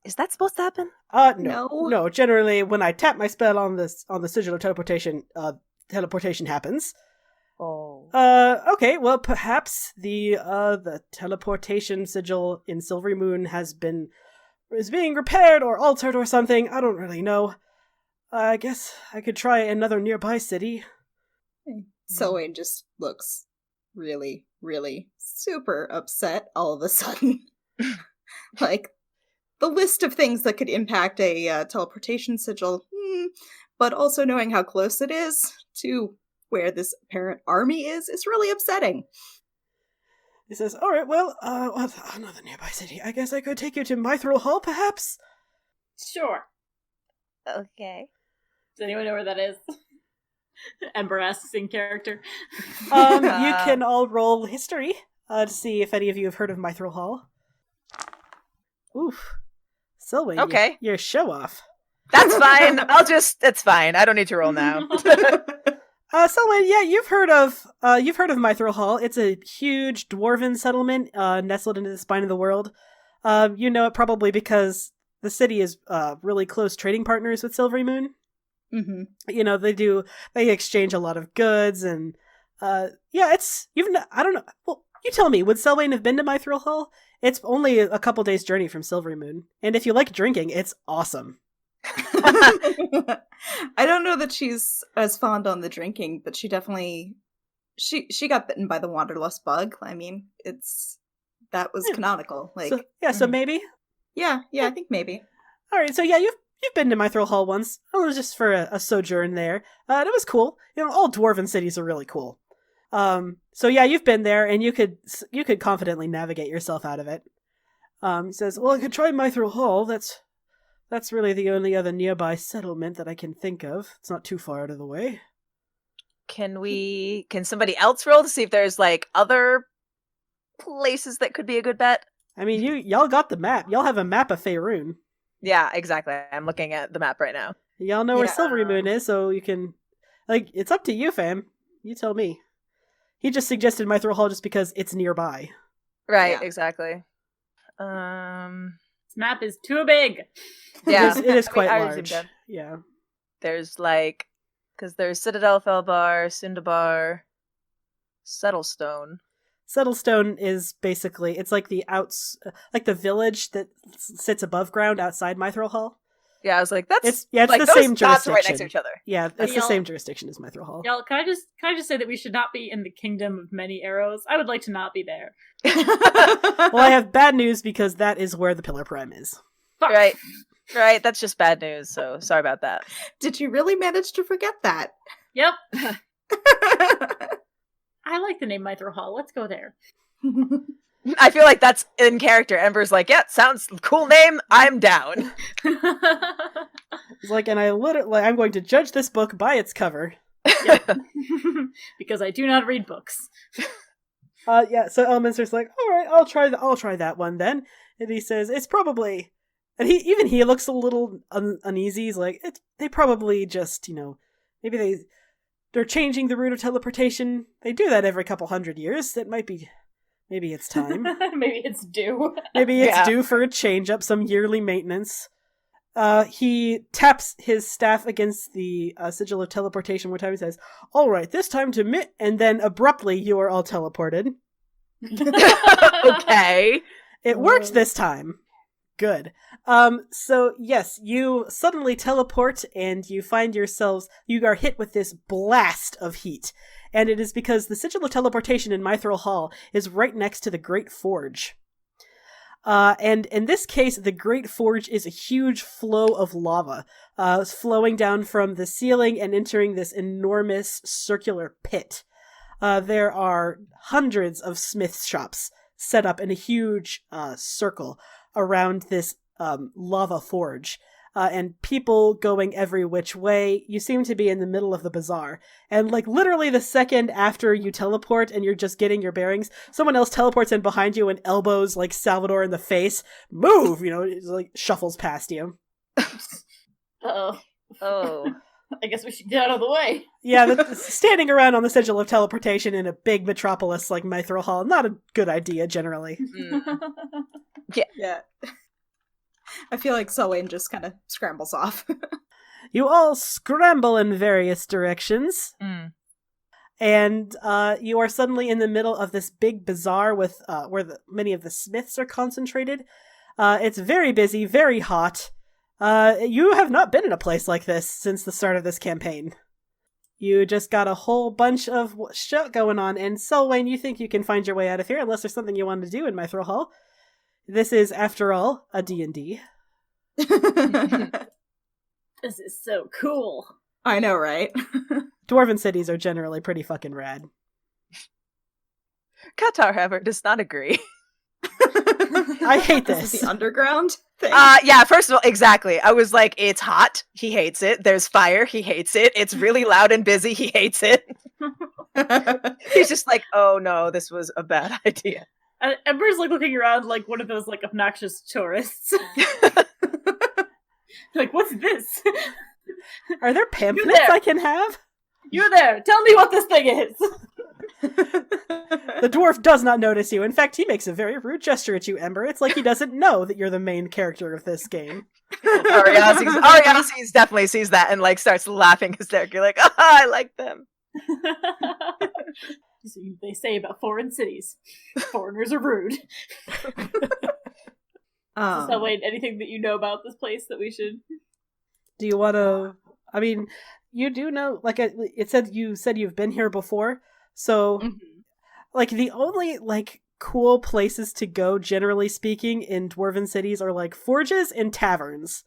Is that supposed to happen? No. Generally, when I tap my spell on the sigil of teleportation, teleportation happens. Oh. Okay. Well, perhaps the teleportation sigil in Silvery Moon is being repaired or altered or something. I don't really know. I guess I could try another nearby city. Selwyn just looks really, really super upset all of a sudden. The list of things that could impact a teleportation sigil, but also knowing how close it is to where this apparent army is really upsetting. He says, alright, well, another nearby city. I guess I could take you to Mithril Hall, perhaps? Sure. Okay. Does anyone know where that is? Ember asks in character. You can all roll history to see if any of you have heard of Mithril Hall. Oof. Selwyn, okay. You're show off. That's fine. It's fine. I don't need to roll now. Selwyn, yeah, you've heard of Mithril Hall. It's a huge dwarven settlement nestled into the spine of the world. You know it probably because the city is really close trading partners with Silvery Moon. Mm-hmm. You know, they exchange a lot of goods, and I don't know. Well, you tell me, would Selwyn have been to Mithril Hall? It's only a couple days' journey from Silvery Moon, and if you like drinking, it's awesome. I don't know that she's as fond on the drinking, but she definitely she got bitten by the wanderlust bug. I mean, that was canonical. Like, so maybe. Yeah, I think maybe. All right, so yeah, you've been to Mithril Hall once. It was just for a sojourn there. It was cool. You know, all dwarven cities are really cool. So yeah, you've been there, and you could confidently navigate yourself out of it. He says, "Well, I could try Mithril Hall. That's really the only other nearby settlement that I can think of. It's not too far out of the way." Can somebody else roll to see if there's like other places that could be a good bet? I mean, y'all got the map. Y'all have a map of Faerun. Yeah, exactly. I'm looking at the map right now. Y'all know where Silvery Moon is, so you can, like, it's up to you, fam. You tell me. He just suggested Mithril Hall just because it's nearby. Right, Yeah. exactly. This map is too big. Yeah, It is quite I large. assumed that. Yeah. There's because there's Citadel, Felbar, Cindabar, Settlestone. Settlestone is basically, it's like like the village that sits above ground outside Mithril Hall. Yeah, I was like, It's like, the those same dots are jurisdiction. right next to each other. Yeah, it's the Y'all- same jurisdiction as Mithril Hall. Y'all, can I just say that we should not be in the kingdom of many arrows? I would like to not be there. Well, I have bad news because that is where the Pillar Prime is. Fuck. Right, that's just bad news, so sorry about that. Did you really manage to forget that? Yep. I like the name Mithril Hall. Let's go there. I feel like that's in character. Ember's like, yeah, sounds cool name, I'm down. It's like, and I'm going to judge this book by its cover. Because I do not read books. Yeah, so Elminster's like, all right, I'll try that one then. And he says, it's probably, and he looks a little uneasy. He's like, they probably just, maybe they're changing the route of teleportation. They do that every couple 100 years. That might be, maybe it's time. Maybe it's due. Maybe it's due for a change up, some yearly maintenance. He taps his staff against the sigil of teleportation one time. He says, all right, this time to Mitt, and then abruptly you are all teleported. Okay. It worked this time. Good. So yes, you suddenly teleport and you find yourselves, you are hit with this blast of heat. And it is because the sigil of teleportation in Mithril Hall is right next to the Great Forge. And in this case, the Great Forge is a huge flow of lava, flowing down from the ceiling and entering this enormous circular pit. There are hundreds of smith shops set up in a huge circle around this lava forge, and people going every which way. You seem to be in the middle of the bazaar, and like literally the second after you teleport and you're just getting your bearings, someone else teleports in behind you and elbows like Salvador in the face. Move, it like shuffles past you. Uh-oh. Oh. I guess we should get out of the way. Yeah, standing around on the sigil of teleportation in a big metropolis like Mithril Hall, not a good idea generally. Yeah. I feel like Selwyn just kind of scrambles off. You all scramble in various directions, and you are suddenly in the middle of this big bazaar with where many of the smiths are concentrated. It's very busy, very hot. You have not been in a place like this since the start of this campaign. You just got a whole bunch of shit going on, and Selwyn, you think you can find your way out of here unless there's something you want to do in Mithril Hall. This is, after all, a D&D. This is so cool. I know, right? Dwarven cities are generally pretty fucking rad. Qatar, however, does not agree. I hate This is this. the underground thing. Yeah, first of all, exactly. I was like, it's hot. He hates it. There's fire. He hates it. It's really loud and busy. He hates it. He's just like, oh no, this was a bad idea. Ember's like looking around like one of those like obnoxious tourists. Like, what's this? Are there pamphlets I can have? You there? Tell me what this thing is. The dwarf does not notice you. In fact, he makes a very rude gesture at you, Ember. It's like he doesn't know that you're the main character of this game. Ariazis definitely sees that and like starts laughing hysterically, like, I like them. So they say about foreign cities. Foreigners are rude. So wait, anything that you know about this place that we should... Do you want to... I mean, you do know, like, you said you've been here before, so, like, the only, like, cool places to go, generally speaking, in dwarven cities are, like, forges and taverns.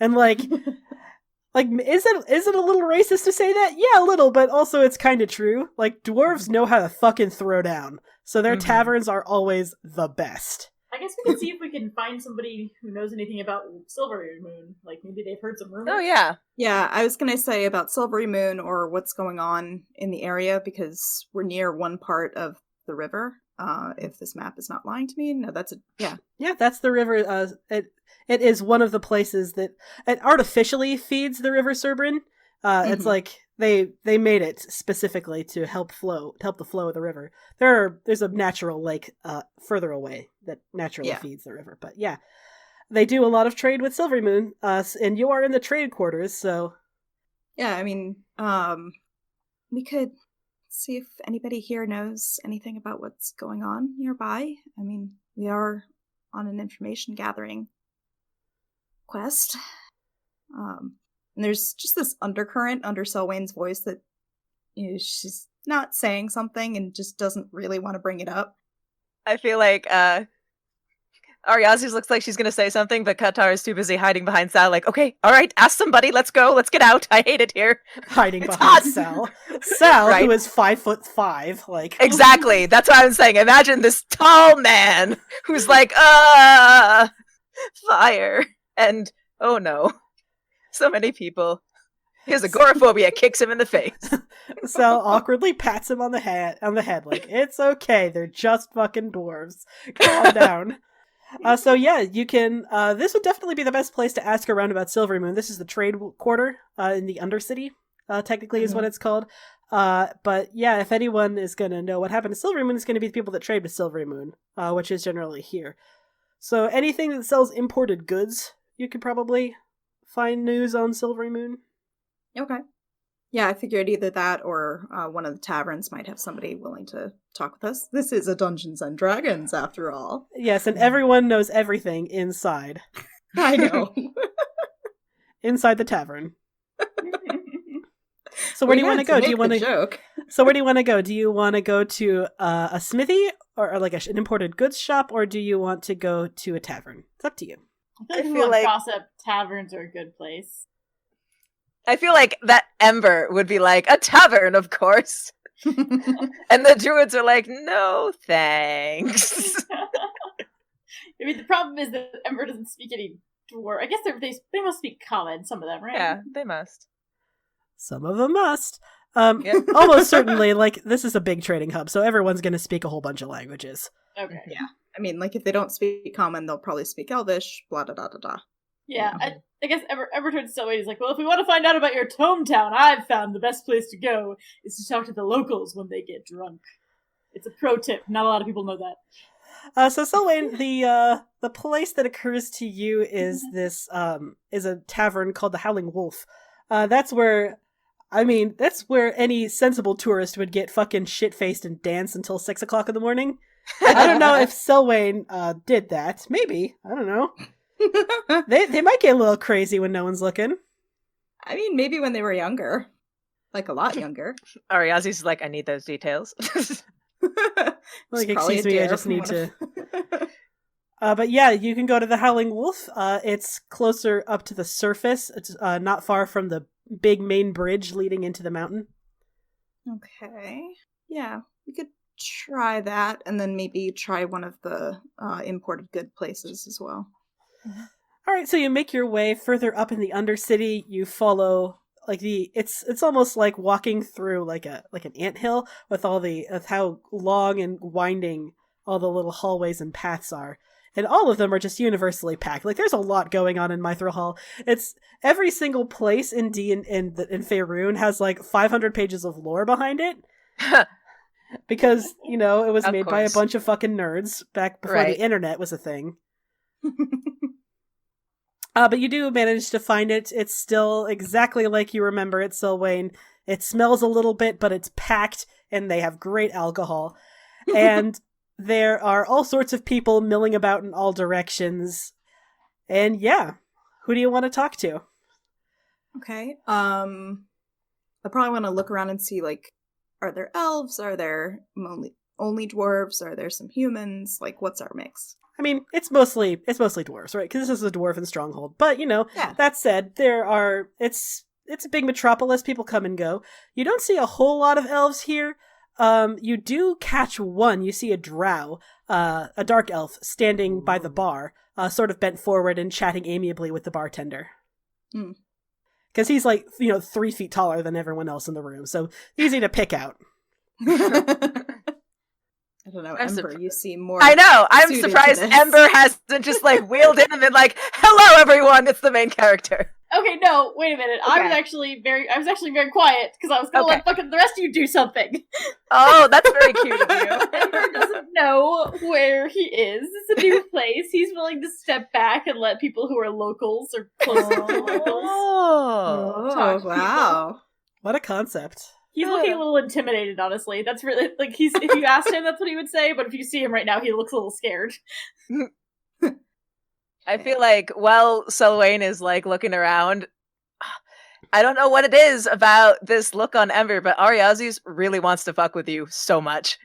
And, like, is it a little racist to say that? Yeah, a little, but also it's kind of true. Like, dwarves know how to fucking throw down, so their taverns are always the best. I guess we can see if we can find somebody who knows anything about Silvery Moon. Like, maybe they've heard some rumors. Oh, yeah. Yeah, I was going to say about Silvery Moon or what's going on in the area, because we're near one part of the river. If this map is not lying to me. No, that's Yeah, that's the river. It is one of the places that it artificially feeds the river Cerbrin. It's like they made it specifically to help the flow of the river. There's a natural lake further away that naturally feeds the river. But yeah, they do a lot of trade with Silvery Moon, and you are in the trade quarters, so yeah. I mean, we could see if anybody here knows anything about what's going on nearby. I mean, we are on an information gathering quest. And there's just this undercurrent under Selwyn's voice that, you know, she's not saying something and just doesn't really want to bring it up. I feel like Ariazis looks like she's going to say something, but Qatar is too busy hiding behind Sal, like, okay, all right, ask somebody, let's go, let's get out, I hate it here. Hiding It's behind hot. Sal. Sal, Right. who is 5'5", like... Exactly, that's what I was saying. Imagine this tall man who's like, fire, and, oh no, so many people. His agoraphobia kicks him in the face. Sal awkwardly pats him on the head, like, it's okay, they're just fucking dwarves. Calm down. So yeah, you can, this would definitely be the best place to ask around about Silvery Moon. This is the trade quarter, in the Undercity, technically is what it's called. But yeah, if anyone is gonna know what happened to Silvery Moon, it's gonna be the people that trade with Silvery Moon, which is generally here. So anything that sells imported goods, you could probably find news on Silvery Moon. Okay. Yeah, I figured either that or one of the taverns might have somebody willing to talk with us. This is a Dungeons and Dragons, after all. Yes, and everyone knows everything inside. I know. Inside the tavern. So where do you want to go? Do you want to joke? So where do you want to go? Do you want to go to a smithy or like an imported goods shop, or do you want to go to a tavern? It's up to you. I feel like gossip taverns are a good place. I feel like that Ember would be like, a tavern, of course. And the druids are like, no thanks. I mean, the problem is that Ember doesn't speak any dwarf. I guess they must speak common, some of them, right? Yeah, they must. Some of them must. Almost certainly, like, this is a big trading hub, so everyone's going to speak a whole bunch of languages. Okay. Yeah. I mean, like, if they don't speak common, they'll probably speak Elvish, blah, da, da, da, da. Yeah, I guess Ember turns to Selwyn. He's like, well, if we want to find out about your hometown, I've found the best place to go is to talk to the locals when they get drunk. It's a pro tip. Not a lot of people know that. So Selwyn, the place that occurs to you is this is a tavern called the Howling Wolf. That's where any sensible tourist would get fucking shit-faced and dance until 6 o'clock in the morning. I don't know if Selwyn did that. Maybe. I don't know. They might get a little crazy when no one's looking. I mean, maybe when they were younger. Like, a lot younger. Ariazzi's like, I need those details. Like, excuse me, I just need to... But yeah, you can go to the Howling Wolf. It's closer up to the surface. It's not far from the big main bridge leading into the mountain. Okay. Yeah, we could try that, and then maybe try one of the imported good places as well. All right, so you make your way further up in the Undercity. You follow like it's almost like walking through like an anthill with how long and winding all the little hallways and paths are. And all of them are just universally packed. Like, there's a lot going on in Mithril Hall. It's every single place in Faerun has like 500 pages of lore behind it. Because, it was Of made by a course. bunch of fucking nerds back before Right. the internet was a thing. But you do manage to find it. It's still exactly like you remember it, Selwyn. It smells a little bit, but it's packed, and they have great alcohol. And there are all sorts of people milling about in all directions. And yeah, who do you want to talk to? Okay. I probably want to look around and see, like, are there elves? Are there only dwarves? Are there some humans? Like, what's our mix? I mean, it's mostly dwarves, right? Because this is a dwarven stronghold. But, Yeah. that said, it's a big metropolis. People come and go. You don't see a whole lot of elves here. You do catch one. You see a drow, a dark elf, standing by the bar, sort of bent forward and chatting amiably with the bartender. Because he's 3 feet taller than everyone else in the room, so easy to pick out. I don't know, I'm Ember, you seem more I know. I'm suited to surprised this. Ember hasn't just wheeled in and been like, "Hello, everyone! It's the main character." Okay, no, wait a minute. I Okay. was actually very quiet because I was gonna let fucking the rest of you do something. Oh, that's very cute of you. Ember doesn't know where he is. It's a new place. He's willing to step back and let people who are locals or close to locals. Oh. Talk to wow. What a concept. He's looking a little intimidated, honestly. That's really if you asked him, that's what he would say. But if you see him right now, he looks a little scared. I feel like while Selwyn is looking around, I don't know what it is about this look on Ember, but Ariazis really wants to fuck with you so much.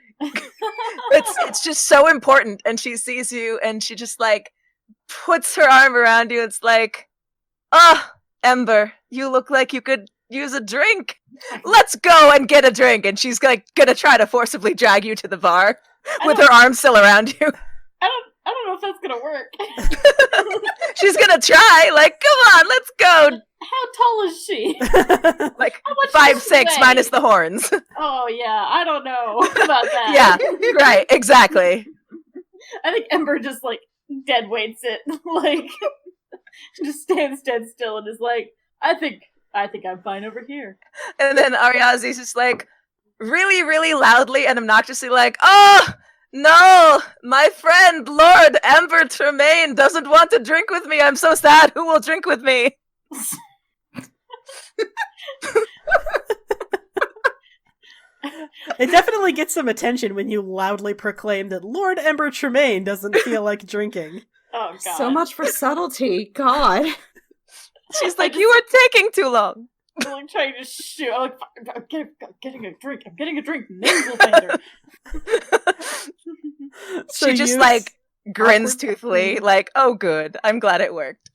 It's just so important, and she sees you, and she just puts her arm around you. It's like, oh, Ember, you look like you could use a drink. Let's go and get a drink. And she's gonna try to forcibly drag you to the bar with her arm still around you. I don't know if that's gonna work. She's gonna try. Come on, let's go. How tall is she? How much 5'6" minus the horns. Oh yeah, I don't know about that. Yeah, right, exactly. I think Ember just dead weights it, just stands dead still and is like, I think I'm fine over here. And then Ariazi's just really, really loudly and obnoxiously oh, no, my friend Lord Ember Tremaine doesn't want to drink with me. I'm so sad. Who will drink with me? It definitely gets some attention when you loudly proclaim that Lord Ember Tremaine doesn't feel like drinking. Oh god. So much for subtlety. God. She's you are taking too long. I'm trying to shoot. I'm getting a drink. I'm getting a drink. Nasal finger. She just grins toothily, oh good, I'm glad it worked.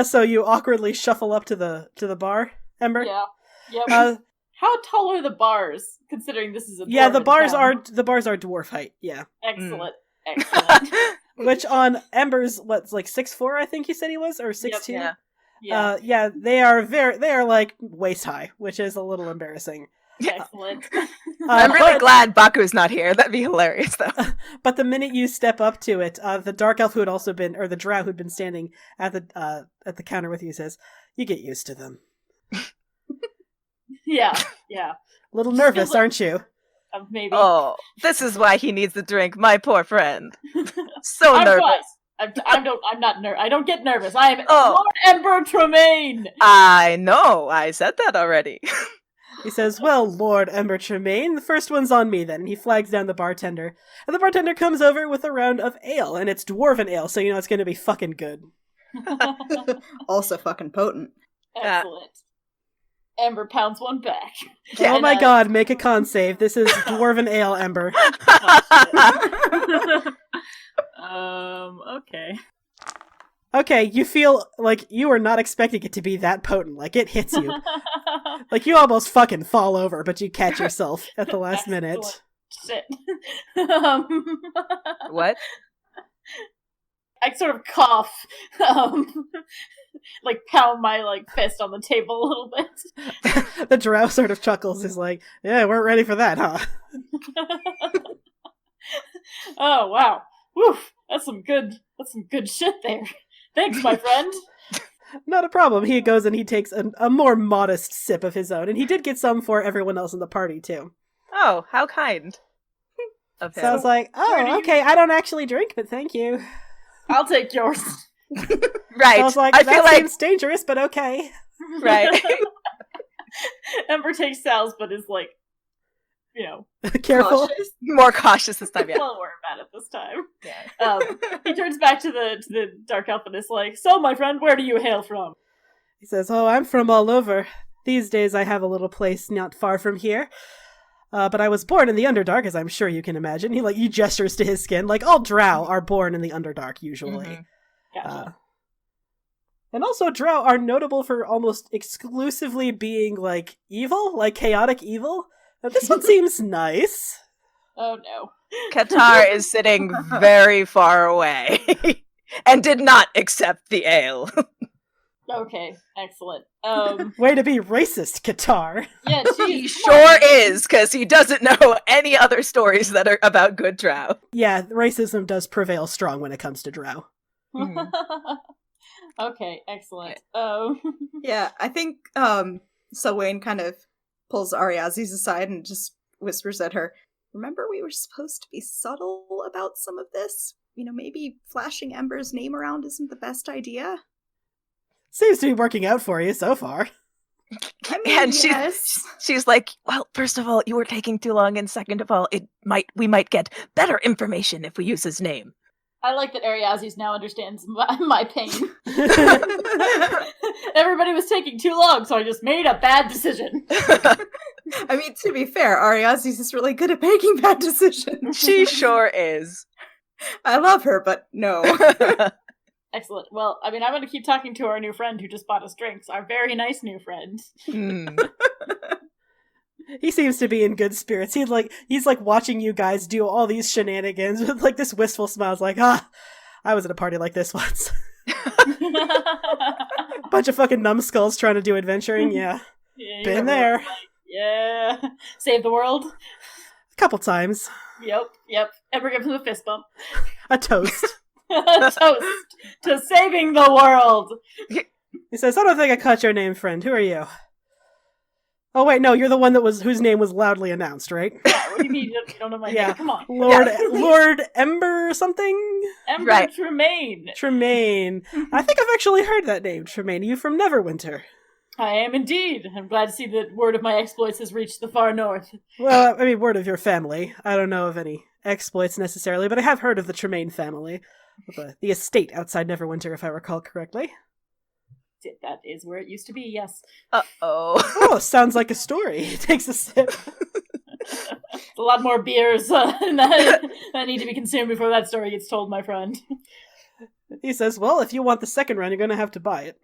So you awkwardly shuffle up to the bar, Ember? Yeah. Yep. How tall are the bars, considering this is a Yeah, the bars town? are dwarf height, yeah. Excellent. Excellent. Which on Ember's 6'4", I think you said he was, or 6'2"? Yep. Yeah. Yeah, they are waist high, which is a little embarrassing. Excellent. I'm really glad Baku's not here. That'd be hilarious, though. But the minute you step up to it, the dark elf who had also been, or the drow who'd been standing at the counter with you says, "You get used to them." Yeah. A little nervous, aren't you? Maybe. Oh, this is why he needs the drink, my poor friend. So I'm nervous. fine. I don't get nervous. I am Lord Ember Tremaine. I know. I said that already. He says, "Well, Lord Ember Tremaine, the first one's on me then." And he flags down the bartender. And the bartender comes over with a round of ale, and it's dwarven ale, so you know it's going to be fucking good. Also fucking potent. Excellent. Ember pounds one back. Oh my god, make a con save. This is dwarven ale, Ember. Okay. Okay, you feel like you are not expecting it to be that potent. It hits you. You almost fucking fall over, but you catch yourself at the last minute. Shit. What? I sort of cough, pound my fist on the table a little bit. The drow sort of chuckles, is like, "Yeah, we're ready for that, huh?" Oh wow, woof! That's some good shit there. Thanks, my friend. Not a problem. He goes and he takes a more modest sip of his own, and he did get some for everyone else in the party too. Oh, how kind of him. So I was like, where do oh, you- okay, I don't actually drink, but thank you. I'll take yours. Right. So I was like, I that feel like seems dangerous, but okay. right. Ember takes Sal's, but is like, you know, Careful. Cautious. More cautious this time, yeah. slower about it this time. Yeah. He turns back to the dark elf and is like, "So, my friend, where do you hail from?" He says, oh, I'm from all over. These days I have a little place not far from here. But I was born in the Underdark, as I'm sure you can imagine. He gestures to his skin. Like, all drow are born in the Underdark, usually. Mhm. Gotcha. And also, drow are notable for almost exclusively being, like, evil, like chaotic evil. Now, this one seems nice. Oh no. Qatar is sitting very far away and did not accept the ale. Okay, excellent. Way to be racist, Qatar. Yeah, He geez, come on. sure is, because he doesn't know any other stories that are about good drow. Yeah, racism does prevail strong when it comes to drow. Okay, excellent. Yeah, I think Selwyn kind of pulls Ariazis aside and just whispers at her, remember we were supposed to be subtle about some of this? You know, maybe flashing Ember's name around isn't the best idea? Seems to be working out for you so far. I mean, And yes. she's like, well, first of all, you were taking too long, and second of all, we might get better information if we use his name. I like that Ariazis now understands my pain. Everybody was taking too long, so I just made a bad decision. I mean, to be fair, Ariazis is really good at making bad decisions. She sure is. I love her, but no. Excellent. Well, I mean, I'm going to keep talking to our new friend who just bought us drinks. Our very nice new friend. He seems to be in good spirits. He's like watching you guys do all these shenanigans with like this wistful smile. It's like, I was at a party like this once. Bunch of fucking numbskulls trying to do adventuring. Yeah, Yeah, been there Yeah. Save the world. a couple times. Yep. Ever gives him a fist bump. A toast. A toast to saving the world. He says, "I don't think I caught your name, friend. Who are you?" Oh wait, no, you're the one whose name was loudly announced, right? Yeah, what do you mean? You don't know my Yeah. name? Come on. Lord Ember or something? Ember Right. Tremaine. Tremaine. I think I've actually heard that name, Tremaine. Are you from Neverwinter? I am indeed. I'm glad to see that word of my exploits has reached the far north. Well, I mean, word of your family. I don't know of any exploits necessarily, but I have heard of the Tremaine family. The estate outside Neverwinter, if I recall correctly. That is where it used to be, yes. Uh-oh. Oh, sounds like a story. He takes a sip. A lot more beers that need to be consumed before that story gets told, my friend. He says, well, if you want the second round, you're going to have to buy it.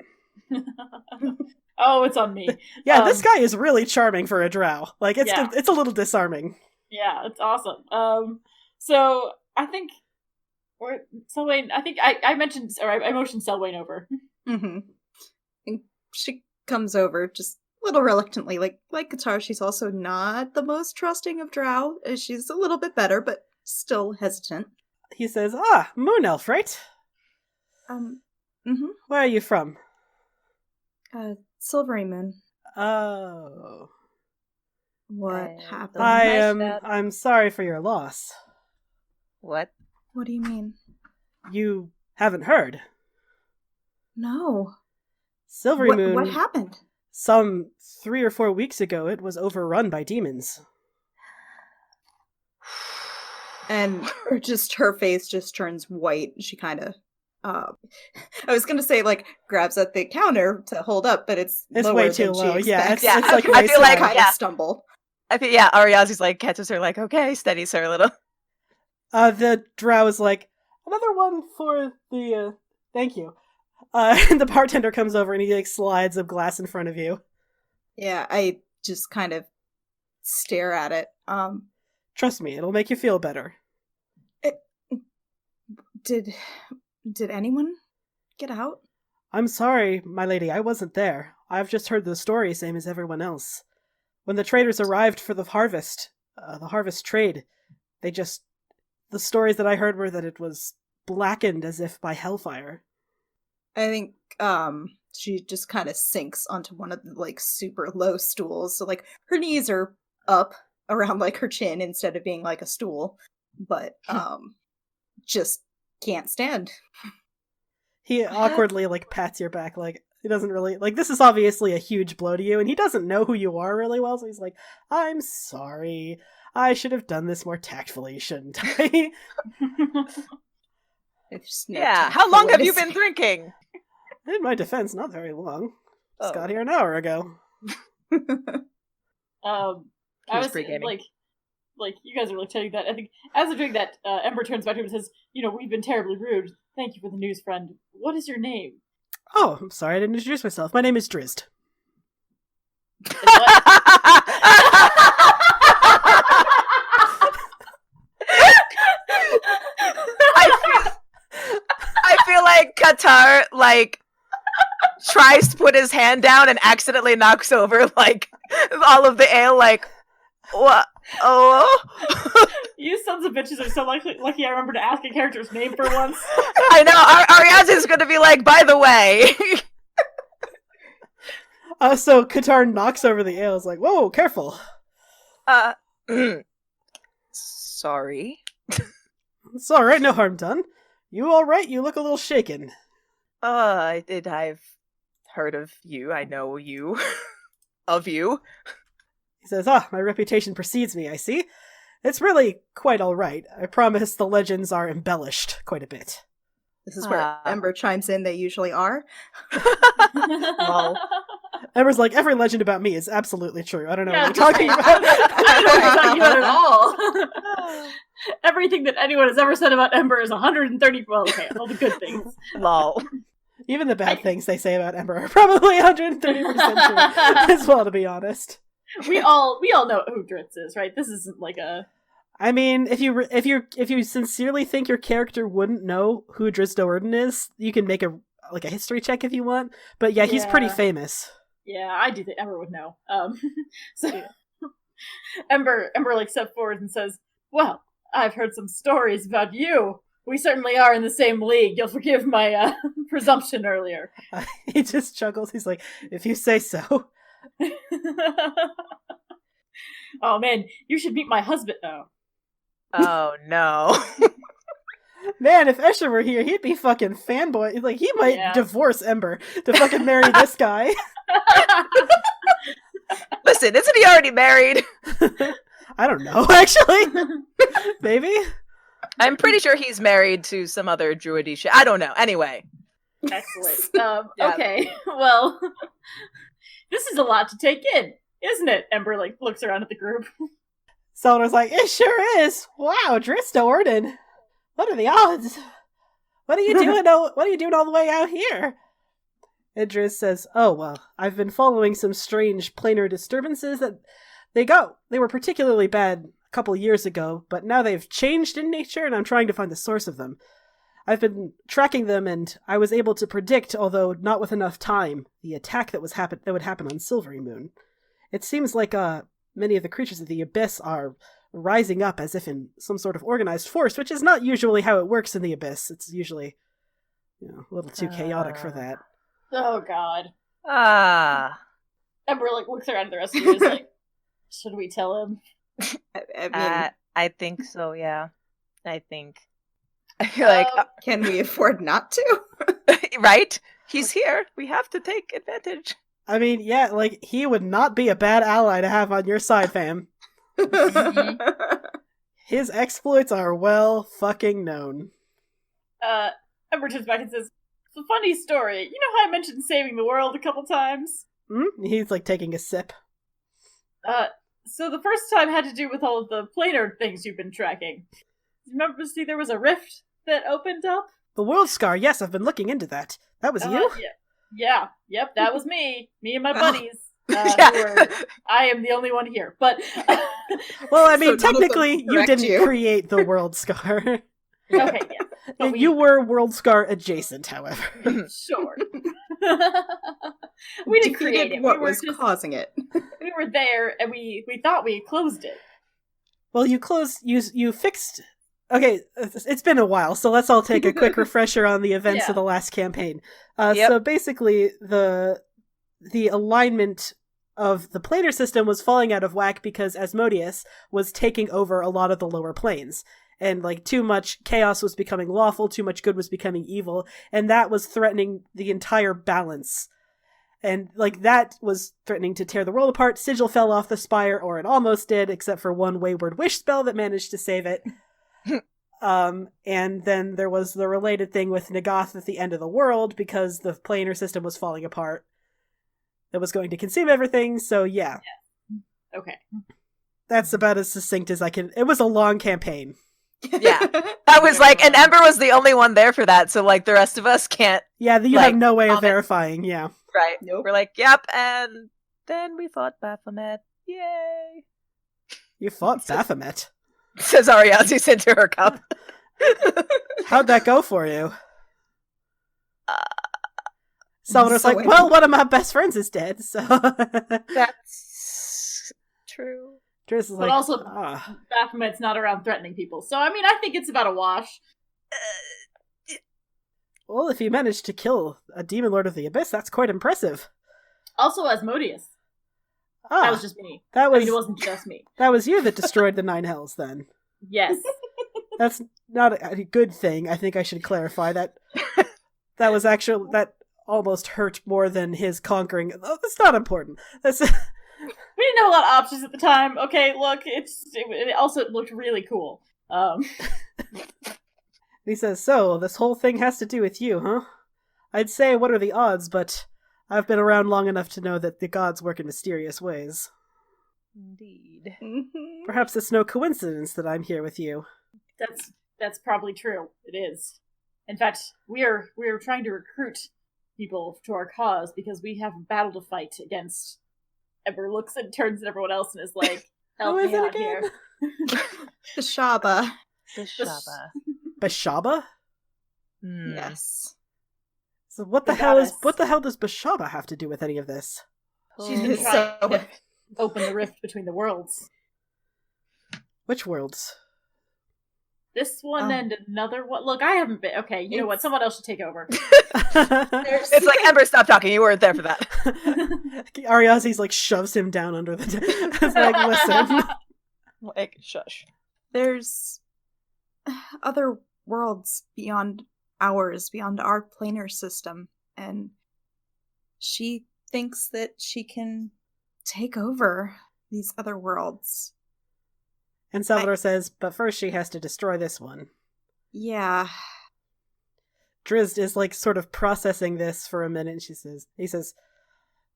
Oh, it's on me. Yeah, this guy is really charming for a drow. Like, Yeah. it's a little disarming. Yeah, it's awesome. So I think, or Selwyn, I think I mentioned, or I motioned Selwyn over. Mm-hmm. And she comes over just a little reluctantly. Like Qatar, she's also not the most trusting of drow. She's a little bit better, but still hesitant. He says, Moon Elf, right? Mm-hmm. Where are you from? Silvery Moon. Oh. What happened? I'm sorry for your loss. What? What do you mean? You haven't heard. No. Silvery Moon. What happened? Some 3 or 4 weeks ago, it was overrun by demons. And her face just turns white. She kind of, I was gonna say like grabs at the counter to hold up, but it's lower way too than she low. Yeah, expects. Yeah, it's like I feel like kind of stumble. I think Ariazi's like catches her like, okay, steadies her a little. The drow is like, another one for the, thank you. And the bartender comes over and he like slides a glass in front of you. Yeah, I just kind of stare at it. Trust me, it'll make you feel better. Did anyone get out? I'm sorry, my lady, I wasn't there. I've just heard the story, same as everyone else. When the traders arrived for the harvest trade, the stories that I heard were that it was blackened as if by hellfire. I think she just kind of sinks onto one of the like super low stools. So like her knees are up around like her chin instead of being like a stool, but just can't stand. He awkwardly like pats your back, like he doesn't really like. This is obviously a huge blow to you, and he doesn't know who you are really well. So he's like, "I'm sorry. I should have done this more tactfully, shouldn't I?" Yeah. How long have you been drinking? In my defense, not very long. Oh. Just got here an hour ago. I was like you guys are really telling that. I think as they're doing that, Ember turns back to him and says, "We've been terribly rude. Thank you for the news, friend. What is your name?" Oh, I'm sorry, I didn't introduce myself. My name is Drizzt. I feel like Qatar like tries to put his hand down and accidentally knocks over like all of the ale. Like, what? Oh, you sons of bitches are so lucky I remember to ask a character's name for once. I know. Ariadne is going to be like, by the way. So Qatar knocks over the ale. Is like, whoa, careful. Sorry. It's all right. No harm done. You all right? You look a little shaken. I've heard of you. I know you. Of you. He says, my reputation precedes me, I see. It's really quite all right. I promise the legends are embellished quite a bit. This is where Ember chimes in, they usually are. Well, Ember's like, every legend about me is absolutely true. I don't know what you're talking about. I don't know what you're talking about at all. Everything that anyone has ever said about Ember is 130. Well, okay, all the good things. Lol. Even the bad things they say about Ember are probably 130% true as well, to be honest. We all know who Drizzt is, right? This isn't like a... I mean, if you sincerely think your character wouldn't know who Drizzt Do'Urden is, you can make a history check if you want. But yeah, he's pretty famous. Yeah, I do think Ember would know. So Ember like steps forward and says, "Well, I've heard some stories about you. We certainly are in the same league. You'll forgive my presumption earlier." He just chuckles. He's like, "If you say so." Oh man, you should meet my husband. Oh no. Man, if Escher were here, he'd be fucking fanboy. Like, he might divorce Ember to fucking marry this guy. Listen, isn't he already married? I don't know, actually. Maybe? I'm pretty sure he's married to some other druidy shit. I don't know. Anyway. Excellent. Okay, well, this is a lot to take in, isn't it? Ember, looks around at the group. Selenor's like, it sure is. Wow, Drizzt Do'Urden. What are the odds? What are you doing? What are you doing all the way out here? Idris says, "Oh well, I've been following some strange planar disturbances that they were particularly bad a couple years ago, but now they've changed in nature, and I'm trying to find the source of them. I've been tracking them, and I was able to predict, although not with enough time, the attack that would happen on Silvery Moon. It seems like many of the creatures of the Abyss are rising up as if in some sort of organized force, which is not usually how it works in the Abyss. It's usually, a little too chaotic for that." Oh god. Ember looks around at the rest of you and is like, should we tell him? I think so, yeah. I feel like can we afford not to? Right? He's here. We have to take advantage. I mean, yeah, he would not be a bad ally to have on your side, fam. His exploits are well fucking known. Ember turns back and says, "It's a funny story. You know how I mentioned saving the world a couple times?" He's taking a sip. So the first time had to do with all of the planar things you've been tracking. Remember, there was a rift that opened up? The World Scar, yes, I've been looking into that. That was you? Yeah. Yep, that was me. Me and my buddies. I am the only one here, but... Well, I mean, so technically, you didn't create the World Scar. Okay, yeah. You were World Scar adjacent, however. Sure. We didn't create it. What was causing it? We were there, and we thought we had closed it. Well, you fixed... Okay, it's been a while, so let's all take a quick refresher on the events of the last campaign. So basically, the alignment of the planar system was falling out of whack because Asmodeus was taking over a lot of the lower planes. And, like, too much chaos was becoming lawful, too much good was becoming evil, and that was threatening the entire balance. And, like, that was threatening to tear the world apart. Sigil fell off the spire, or it almost did, except for one Wayward Wish spell that managed to save it. And then there was the related thing with Nagath at the end of the world, because the planar system was falling apart. That was going to consume everything, so yeah. Okay. That's about as succinct as I can. It was a long campaign. Yeah. I was like, and Ember was the only one there for that, so like the rest of us can't. Yeah, you like, have no way of comment. verifying, yeah. Right. Nope. We're like, yep, and then we fought Baphomet. Yay. You fought Baphomet. Says Ariazi's into her cup. How'd that go for you? Salvador's So like, well, one of my best friends is dead, so... That's true. Driz is But like, also, ah. Baphomet's not around threatening people. So, I mean, I think it's about a wash. Well, if you managed to kill a demon lord of the abyss, that's quite impressive. Also, Asmodeus. Ah, That was just me. that I was mean, it wasn't just me. that was you that destroyed the Nine Hells, then. Yes. That's not a good thing. I think I should clarify that. That was actually, that almost hurt more than his conquering. Oh, that's not important. That's... We didn't have a lot of options at the time. Okay, look, it also looked really cool. He says, so, this whole thing has to do with you, huh? I'd say, what are the odds, but I've been around long enough to know that the gods work in mysterious ways. Indeed. Perhaps it's no coincidence that I'm here with you. That's probably true. It is. In fact, we're trying to recruit people to our cause because we have a battle to fight against. Ember looks and turns at everyone else and is like, help Who is me it out again? here. The Shaba. Bashaba. Bashaba? Hmm. Yes. So what The the hell goddess. does Bashaba have to do with any of this? She's been It's trying so- to open the rift between the worlds. Which worlds? This one and another one. Look, I haven't been. Okay, you know what? Someone else should take over. It's like, Ember, stop talking. You weren't there for that. Ariazi's like shoves him down under the it's like, listen. Like, shush. There's other worlds beyond ours, beyond our planar system, and she thinks that she can take over these other worlds. And Salvador says, but first she has to destroy this one. Yeah. Drizzt is like sort of processing this for a minute, and he says,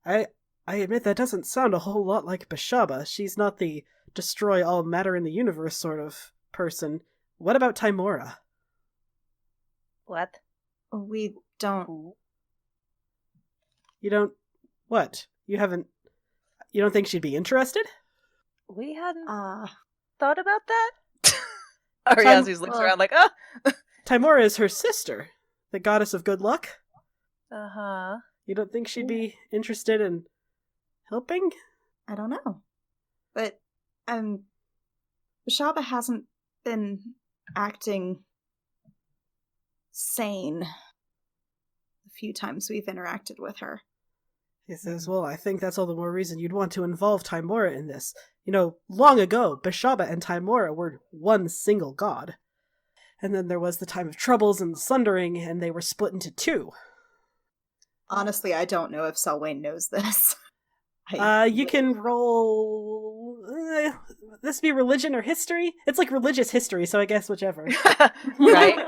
I admit that doesn't sound a whole lot like Bashaba. She's not the destroy all matter in the universe sort of person. What about Timora? What? We don't. You don't... What? You don't think she'd be interested? We hadn't Uh, thought about that? Ariazi looks around like, oh! Timora is her sister, the goddess of good luck. Uh-huh. You don't think she'd be interested in helping? I don't know. But, Shaba hasn't been acting sane the few times we've interacted with her. He says, well, I think that's all the more reason you'd want to involve Timora in this. You know, long ago, Bashaba and Timora were one single god. And then there was the time of troubles and sundering, and they were split into two. Honestly, I don't know if Selwyn knows this. You can roll... this be religion or history? It's like religious history, so I guess whichever. Right?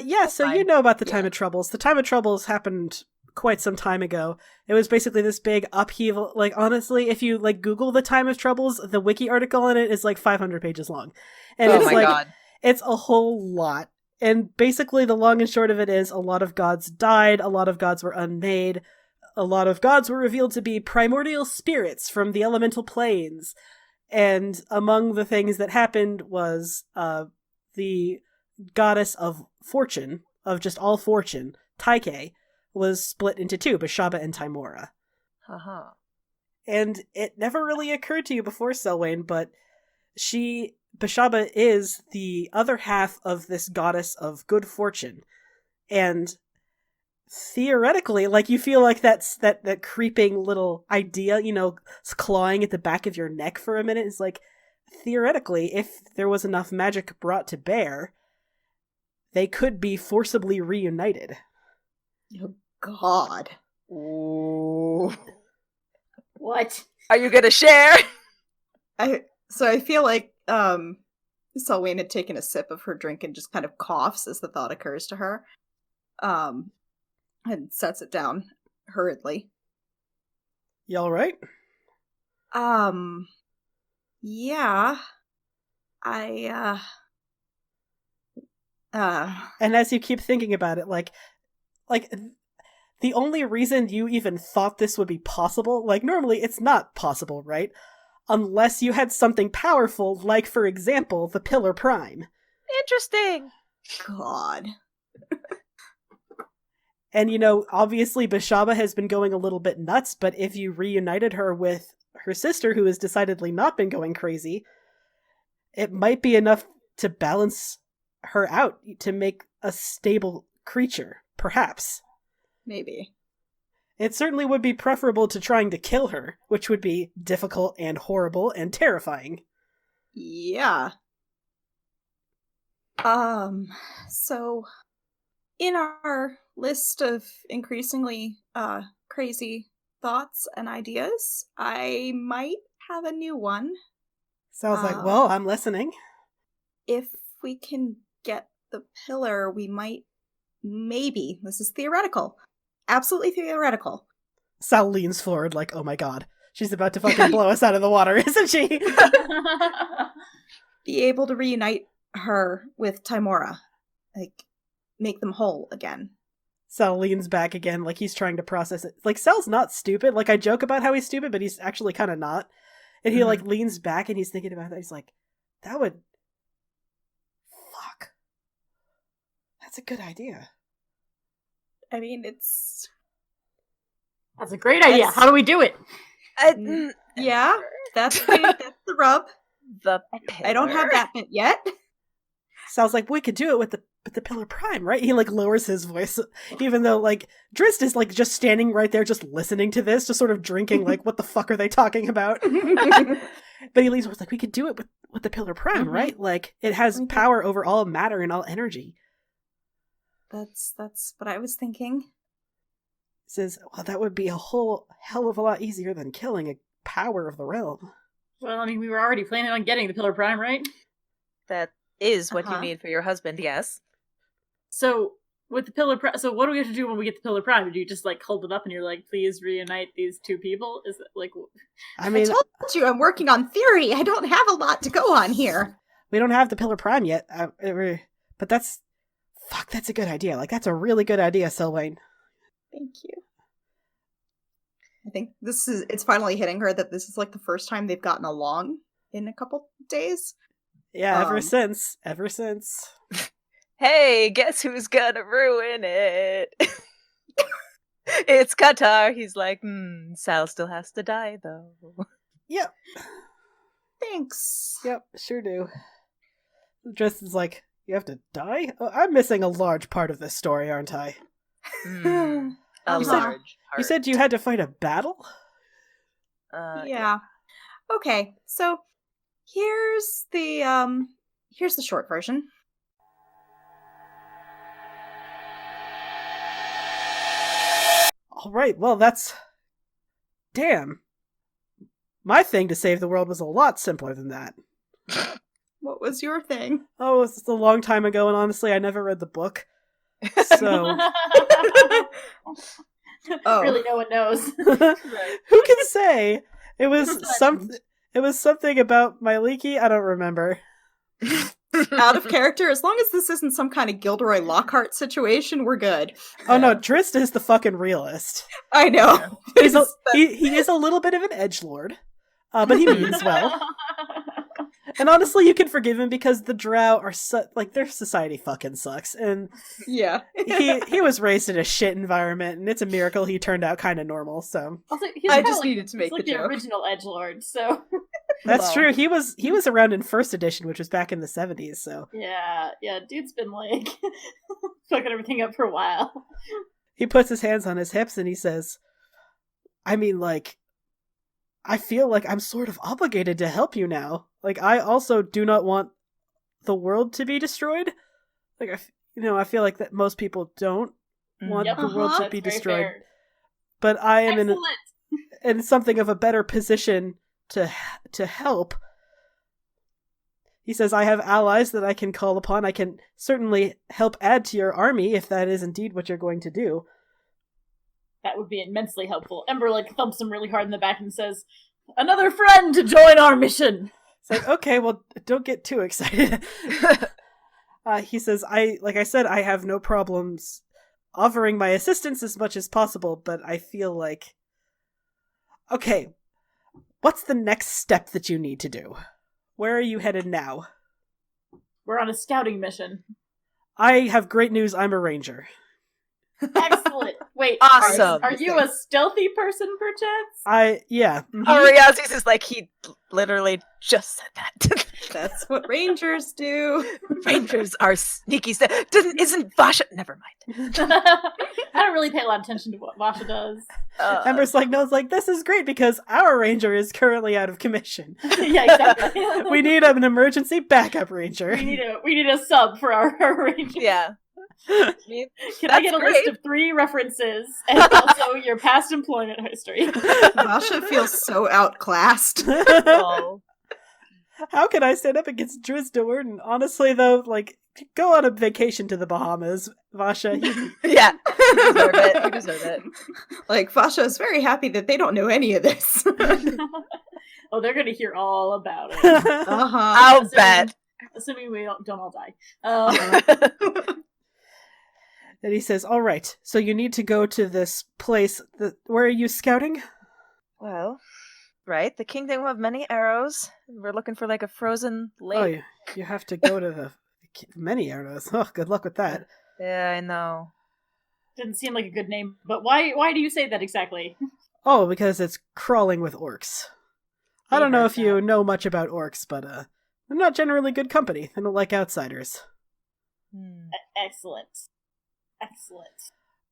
Yeah, so you know about the Time of Troubles. The Time of Troubles happened quite some time ago. It was basically this big upheaval. Like, honestly, if you, like, Google the Time of Troubles, the wiki article in it is, like, 500 pages long. And it's, like, God. It's a whole lot. And basically, the long and short of it is, a lot of gods died, a lot of gods were unmade, a lot of gods were revealed to be primordial spirits from the elemental planes. And among the things that happened was, the goddess of fortune, of just all fortune, Taike, was split into two, Bashaba and Timora. Uh-huh. And it never really occurred to you before, Selwyn, but Bashaba is the other half of this goddess of good fortune. And Theoretically, like, you feel like that creeping little idea, you know, clawing at the back of your neck for a minute is like, theoretically, if there was enough magic brought to bear, they could be forcibly reunited. Oh, God. Ooh. What? Are you gonna share? So I feel like Selwyn had taken a sip of her drink and just kind of coughs as the thought occurs to her. And sets it down hurriedly. You alright? Yeah. And as you keep thinking about it, like the only reason you even thought this would be possible, like, normally it's not possible, right? Unless you had something powerful, like, for example, the Pillar Prime. Interesting. God. And, you know, obviously Bashaba has been going a little bit nuts, but if you reunited her with her sister, who has decidedly not been going crazy, it might be enough to balance her out, to make a stable creature, perhaps. Maybe. It certainly would be preferable to trying to kill her, which would be difficult and horrible and terrifying. Yeah. So in our list of increasingly crazy thoughts and ideas, I might have a new one. Sounds like, well, I'm listening. If we can get the pillar, we might, maybe, this is theoretical, absolutely theoretical. Sal leans forward like, oh my god, she's about to fucking blow us out of the water, isn't she? Be able to reunite her with Timora. Like, make them whole again. Sal leans back again, like he's trying to process it. Like, Sal's not stupid. Like, I joke about how he's stupid, but he's actually kind of not. And he, like, leans back and he's thinking about that. He's like, that would... Fuck. That's a good idea. I mean, it's... That's a great idea. How do we do it? Yeah, that's the rub. The I don't have that bit yet. Sal's like, we could do it with the Pillar Prime, right? He, like, lowers his voice, even though, like, Drist is, like, just standing right there, just listening to this, just sort of drinking, like, what the fuck are they talking about? But he leaves, like, we could do it with the Pillar Prime, right? Like, it has power over all matter and all energy. That's what I was thinking. Says, well, that would be a whole hell of a lot easier than killing a power of the realm. Well, I mean, we were already planning on getting the Pillar Prime, right? That is what you need for your husband, yes. So, with the Pillar Prime, so what do we have to do when we get the Pillar Prime? Do you just, like, hold it up and you're like, please reunite these two people? Is it, like... I told you, I'm working on theory. I don't have a lot to go on here. We don't have the Pillar Prime yet, but that's... Fuck, that's a good idea. Like, that's a really good idea, Selwyn. Thank you. I think it's finally hitting her that this is like the first time they've gotten along in a couple days. Yeah, ever since. Hey, guess who's gonna ruin it? It's Qatar. He's like, Sal still has to die, though. Yep. Thanks. Yep, sure do. Drist is like, you have to die? Oh, I'm missing a large part of this story, aren't I? You said you had to fight a battle? Yeah. Okay, so here's the short version. Alright, well that's... Damn. My thing to save the world was a lot simpler than that. What was your thing? Oh, it was a long time ago, and honestly, I never read the book. So... Really, no one knows. Who can say? It was something about my leaky. I don't remember. Out of character. As long as this isn't some kind of Gilderoy Lockhart situation, we're good. Oh no, Drist is the fucking realist. I know. He is a little bit of an edgelord, but he means well. And honestly, you can forgive him because the Drow are their society fucking sucks, and yeah, he was raised in a shit environment, and it's a miracle he turned out kind of normal. So also, I just needed to make the joke. Original edgelord, so that's true. He was around in first edition, which was back in the 70s. So yeah, dude's been like fucking everything up for a while. He puts his hands on his hips and he says, I mean, like, I feel like I'm sort of obligated to help you now. Like, I also do not want the world to be destroyed. Like, I feel like that most people don't want the world to be destroyed. Fair. But I am Excellent. in something of a better position to help. He says, I have allies that I can call upon. I can certainly help add to your army if that is indeed what you're going to do. That would be immensely helpful. Ember, like, thumps him really hard in the back and says, another friend to join our mission! It's like, okay, well, don't get too excited. He says, like I said, I have no problems offering my assistance as much as possible, but I feel like... Okay, what's the next step that you need to do? Where are you headed now? We're on a scouting mission. I have great news, I'm a ranger. Excellent. Wait, Awesome. Are you a stealthy person, perchance? Yeah. Mm-hmm. Ariazis is like, he literally just said that. That's what rangers do. Rangers are sneaky. Isn't Vasha? Never mind. I don't really pay a lot of attention to what Vasha does. Ember's like, no, it's like, this is great because our ranger is currently out of commission. Yeah, exactly. We need an emergency backup ranger. We need a sub for our ranger. Yeah. Can I get a list of 3 references and also your past employment history? Vasha feels so outclassed. Oh. How can I stand up against Driz de Worden? Honestly, though, like, go on a vacation to the Bahamas, Vasha. Yeah, you deserve it. You deserve it. Like, Vasha is very happy that they don't know any of this. Oh, they're gonna hear all about it. I'll bet. Assuming we don't all die. And he says, all right, so you need to go to this place. Where are you scouting? Well, right, the kingdom of many arrows. We're looking for like a frozen lake. Oh, you have to go to the many arrows. Oh, good luck with that. Yeah, I know. Didn't seem like a good name, but why do you say that exactly? Oh, because it's crawling with orcs. I don't know if you know much about orcs, but they're not generally good company. They don't like outsiders. Excellent.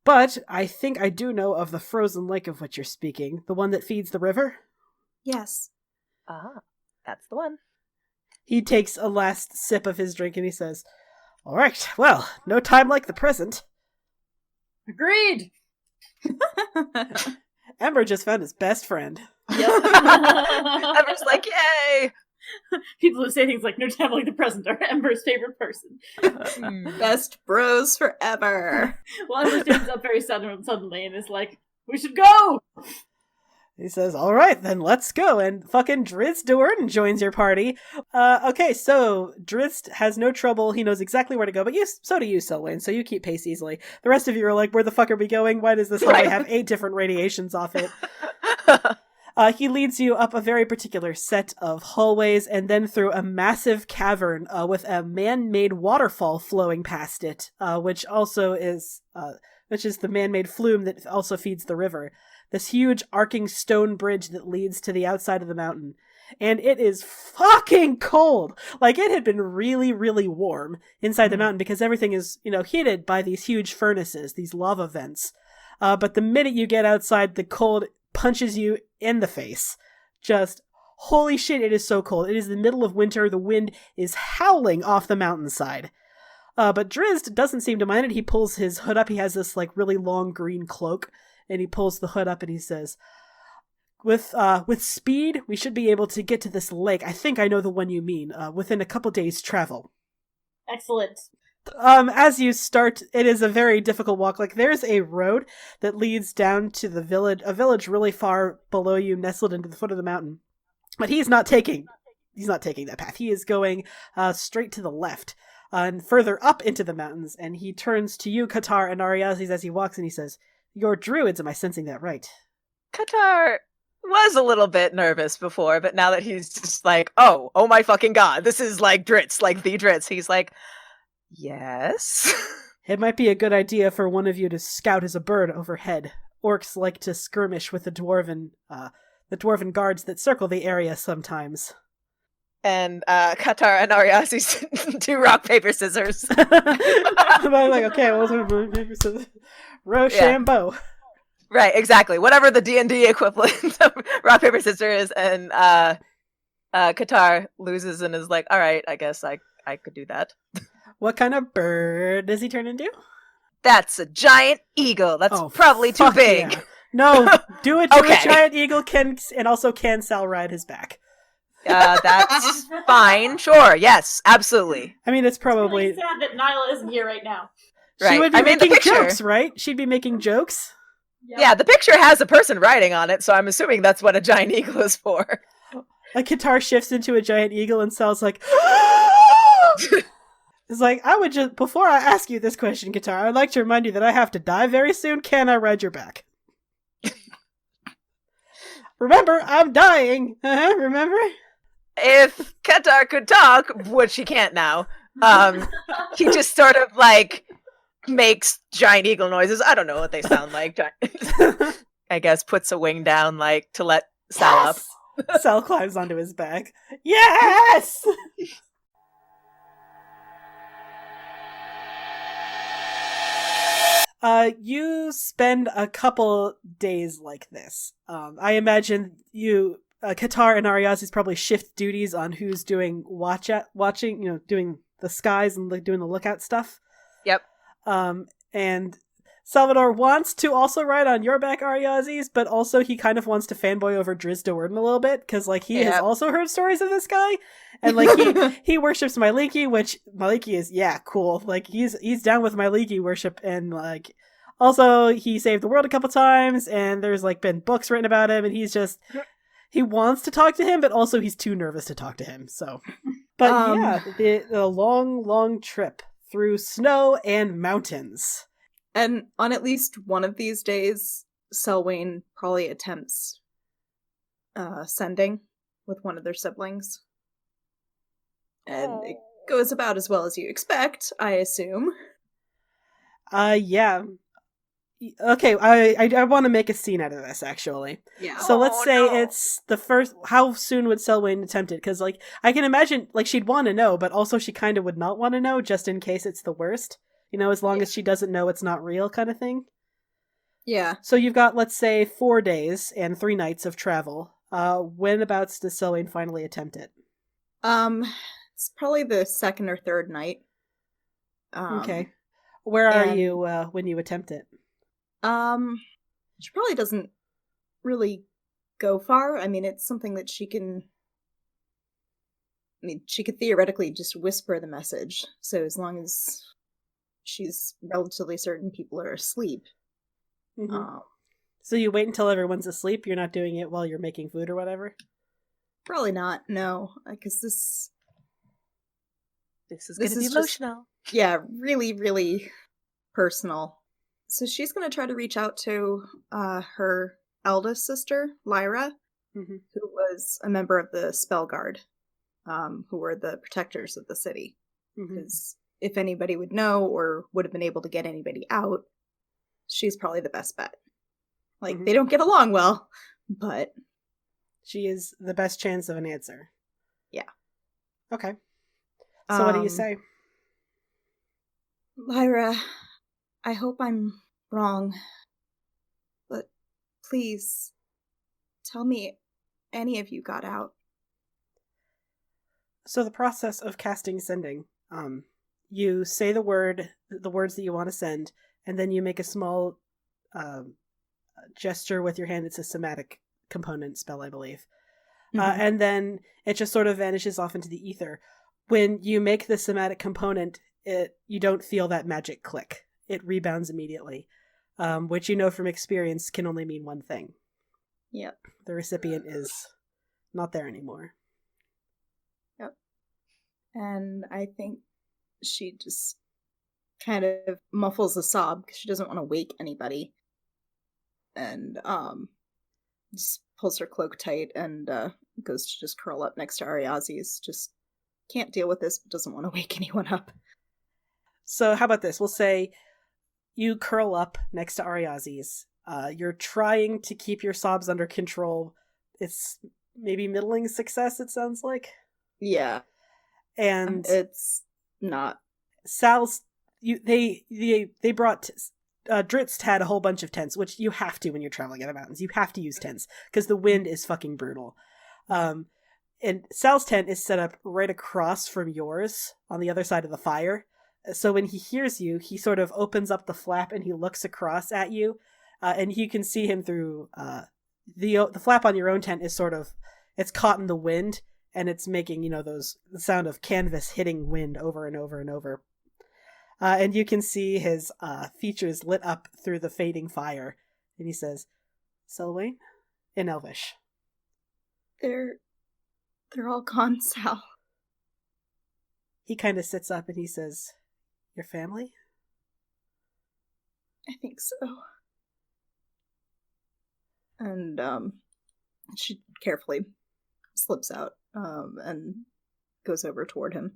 But I think I do know of the frozen lake of which you're speaking. The one that feeds the river? Yes. That's the one. He takes a last sip of his drink and he says, all right, well, no time like the present. Agreed! Ember just found his best friend. Yep. Ember's like, yay! People who say things like no time like the present are Ember's favorite person. Best bros forever. Well, Ember stands up very suddenly and is like, we should go! He says, all right, then let's go. And fucking Driz de Worden joins your party. Okay, so Driz has no trouble. He knows exactly where to go, but so do you, Selwyn, so you keep pace easily. The rest of you are like, where the fuck are we going? Why does this hallway have 8 different radiations off it? He leads you up a very particular set of hallways and then through a massive cavern with a man-made waterfall flowing past it, which is the man-made flume that also feeds the river. This huge arcing stone bridge that leads to the outside of the mountain. And it is fucking cold! Like, it had been really, really warm inside the mountain because everything is, heated by these huge furnaces, these lava vents. But the minute you get outside, the cold punches you in the face. Just, holy shit, it is so cold. It is the middle of winter. The wind is howling off the mountainside. But Drizzt doesn't seem to mind it. He pulls his hood up. He has this, like, really long green cloak. And he pulls the hood up and he says, with speed, we should be able to get to this lake. I think I know the one you mean. Within a couple days' travel. Excellent. As you start, it is a very difficult walk. Like, there's a road that leads down to the village, a village really far below you, nestled into the foot of the mountain. But he's not taking that path. He is going straight to the left and further up into the mountains. And he turns to you, Qatar and Ariazis, as he walks, and he says, "You're druids, am I sensing that right?" Qatar was a little bit nervous before, but now that he's just like, oh my fucking god, this is like Dritz, like the Dritz, he's like, yes. It might be a good idea for one of you to scout as a bird overhead. Orcs like to skirmish with the dwarven guards that circle the area sometimes. And Qatar and Ariazis do rock, paper, scissors. I'm like, okay, well, paper, scissors. Rochambeau. Right, exactly. Whatever the D&D equivalent of rock, paper, scissors is, and Qatar loses and is like, all right, I guess I could do that. What kind of bird does he turn into? That's a giant eagle. That's probably too fuck big. Yeah. No, do it to Okay. a giant eagle and also can Sal ride his back. That's fine. Sure. Yes, absolutely. I mean, it's probably... It's really sad that Nyla isn't here right now. Right. She would be I mean, the making picture- jokes, right? She'd be making jokes. Yeah, the picture has a person riding on it, so I'm assuming that's what a giant eagle is for. A guitar shifts into a giant eagle and Sal's like... It's like, I would just... Before I ask you this question, Guitar, I'd like to remind you that I have to die very soon. Can I ride your back? Remember, I'm dying. Remember? If Qatar could talk, which he can't now, he just sort of like makes giant eagle noises. I don't know what they sound like. I guess puts a wing down like to let Sal up. Sal climbs onto his back. Yes! You spend a couple days like this. I imagine you, Qatar and Ariazi's probably shift duties on who's doing watching, doing the skies and doing the lookout stuff. Yep. And Salvador wants to also ride on your back, Ariazi's, but also he kind of wants to fanboy over Driz de Worden a little bit, because he has also heard stories of this guy, and he worships Myliki, which Myliki is cool. He's down with Myliki worship, and also he saved the world a couple times, and there's been books written about him, and he wants to talk to him, but also he's too nervous to talk to him. So, but the long trip through snow and mountains. And on at least one of these days, Selwyn probably attempts sending with one of their siblings. And it goes about as well as you expect, I assume. Yeah. Okay, I want to make a scene out of this, actually. Yeah. So let's say it's the first... How soon would Selwyn attempt it? Because, I can imagine, she'd want to know, but also she kind of would not want to know, just in case it's the worst. As long as she doesn't know it's not real kind of thing. Yeah. So you've got, let's say, 4 days and 3 nights of travel. Whenabouts does Selwyn finally attempt it? It's probably the second or third night. Okay. Where are you when you attempt it? She probably doesn't really go far. I mean, it's something that she can... I mean, she could theoretically just whisper the message. So as long as she's relatively certain people are asleep. Mm-hmm. So you wait until everyone's asleep? You're not doing it while you're making food or whatever? Probably not, no. Because this is going to be emotional. Really, really personal. So she's going to try to reach out to her eldest sister, Lyra, who was a member of the Spell Guard, who were the protectors of the city. Because if anybody would know or would have been able to get anybody out, she's probably the best bet. They don't get along well, but... She is the best chance of an answer. Yeah. Okay. So what do you say? Lyra, I hope I'm wrong, but please, tell me any of you got out. So the process of casting sending, you say the words that you want to send, and then you make a small gesture with your hand. It's a somatic component spell, I believe. And then it just sort of vanishes off into the ether. When you make the somatic component, you don't feel that magic click. It rebounds immediately, which from experience can only mean one thing. Yep. The recipient is not there anymore. Yep. And I think she just kind of muffles a sob because she doesn't want to wake anybody. And just pulls her cloak tight and goes to just curl up next to Ariazi's. Just can't deal with this, but doesn't want to wake anyone up. So how about this? We'll say you curl up next to Ariazi's. You're trying to keep your sobs under control. It's maybe middling success, it sounds like. Yeah. And it's not. Sal's... They brought Dritz had a whole bunch of tents, which you have to when you're traveling in the mountains. You have to use tents because the wind is fucking brutal. And Sal's tent is set up right across from yours on the other side of the fire. So when he hears you, he sort of opens up the flap and he looks across at you. And you can see him through the flap on your own tent is sort of, it's caught in the wind and it's making, the sound of canvas hitting wind over and over and over. And you can see his features lit up through the fading fire. And he says, Selwyn? In Elvish. They're all gone, Sal. He kind of sits up and he says, your family? I think so. And, she carefully slips out, and goes over toward him.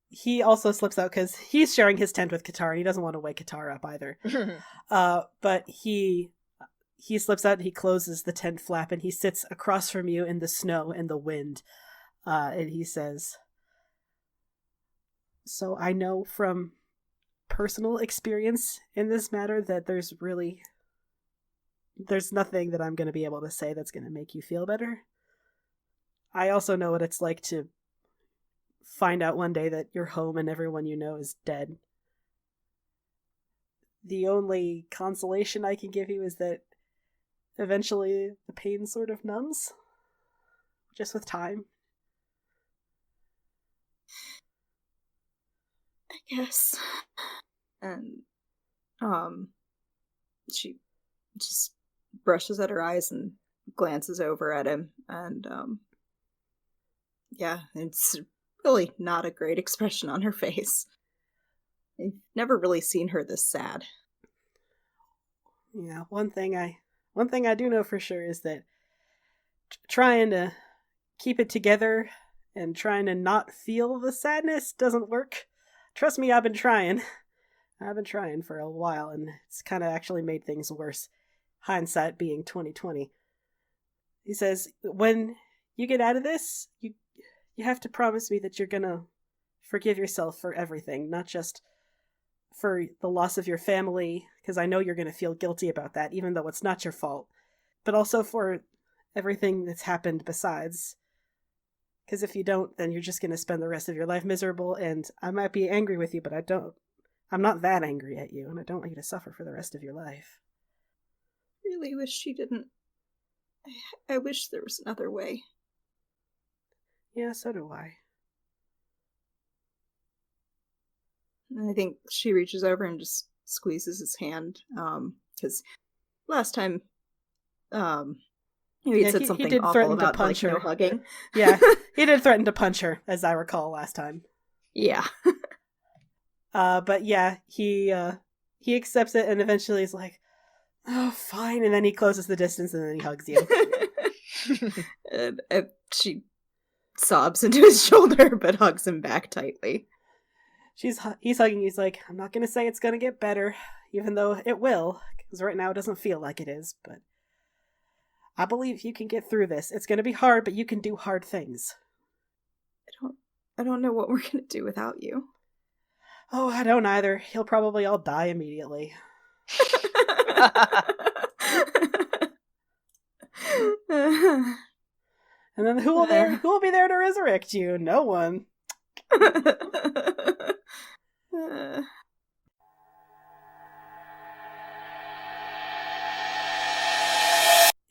He also slips out because he's sharing his tent with Qatar and he doesn't want to wake Qatar up either. But he slips out and he closes the tent flap and he sits across from you in the snow and the wind. And he says, so I know from personal experience in this matter that there's nothing that I'm going to be able to say that's going to make you feel better. I also know what it's like to find out one day that your home and everyone you know is dead. The only consolation I can give you is that eventually the pain sort of numbs. Just with time. I guess. And, she just brushes at her eyes and glances over at him. And, yeah, it's really not a great expression on her face. I've never really seen her this sad. Yeah, one thing I do know for sure is that trying to keep it together and trying to not feel the sadness doesn't work. Trust me, I've been trying. I've been trying for a while, and it's kind of actually made things worse. Hindsight being 2020. He says, when you get out of this, you have to promise me that you're gonna forgive yourself for everything, not just for the loss of your family, because I know you're gonna feel guilty about that, even though it's not your fault, but also for everything that's happened besides. Because if you don't, then you're just gonna spend the rest of your life miserable, and I might be angry with you, but I'm not that angry at you, and I don't want you to suffer for the rest of your life. Really wish she didn't. I wish there was another way. Yeah, so do I. And I think she reaches over and just squeezes his hand, because last time, he said something did awful threaten about to punch her. no hugging. Yeah, he did threaten to punch her, as I recall last time. Yeah. But yeah, he accepts it and eventually is like, oh, fine, and then he closes the distance and then he hugs you. And she sobs into his shoulder, but hugs him back tightly. He's hugging. He's like, I'm not going to say it's going to get better, even though it will, because right now it doesn't feel like it is, but I believe you can get through this. It's going to be hard, but you can do hard things. I don't know what we're going to do without you. Oh, I don't either. He'll probably all die immediately. And then who will be there to resurrect you? No one.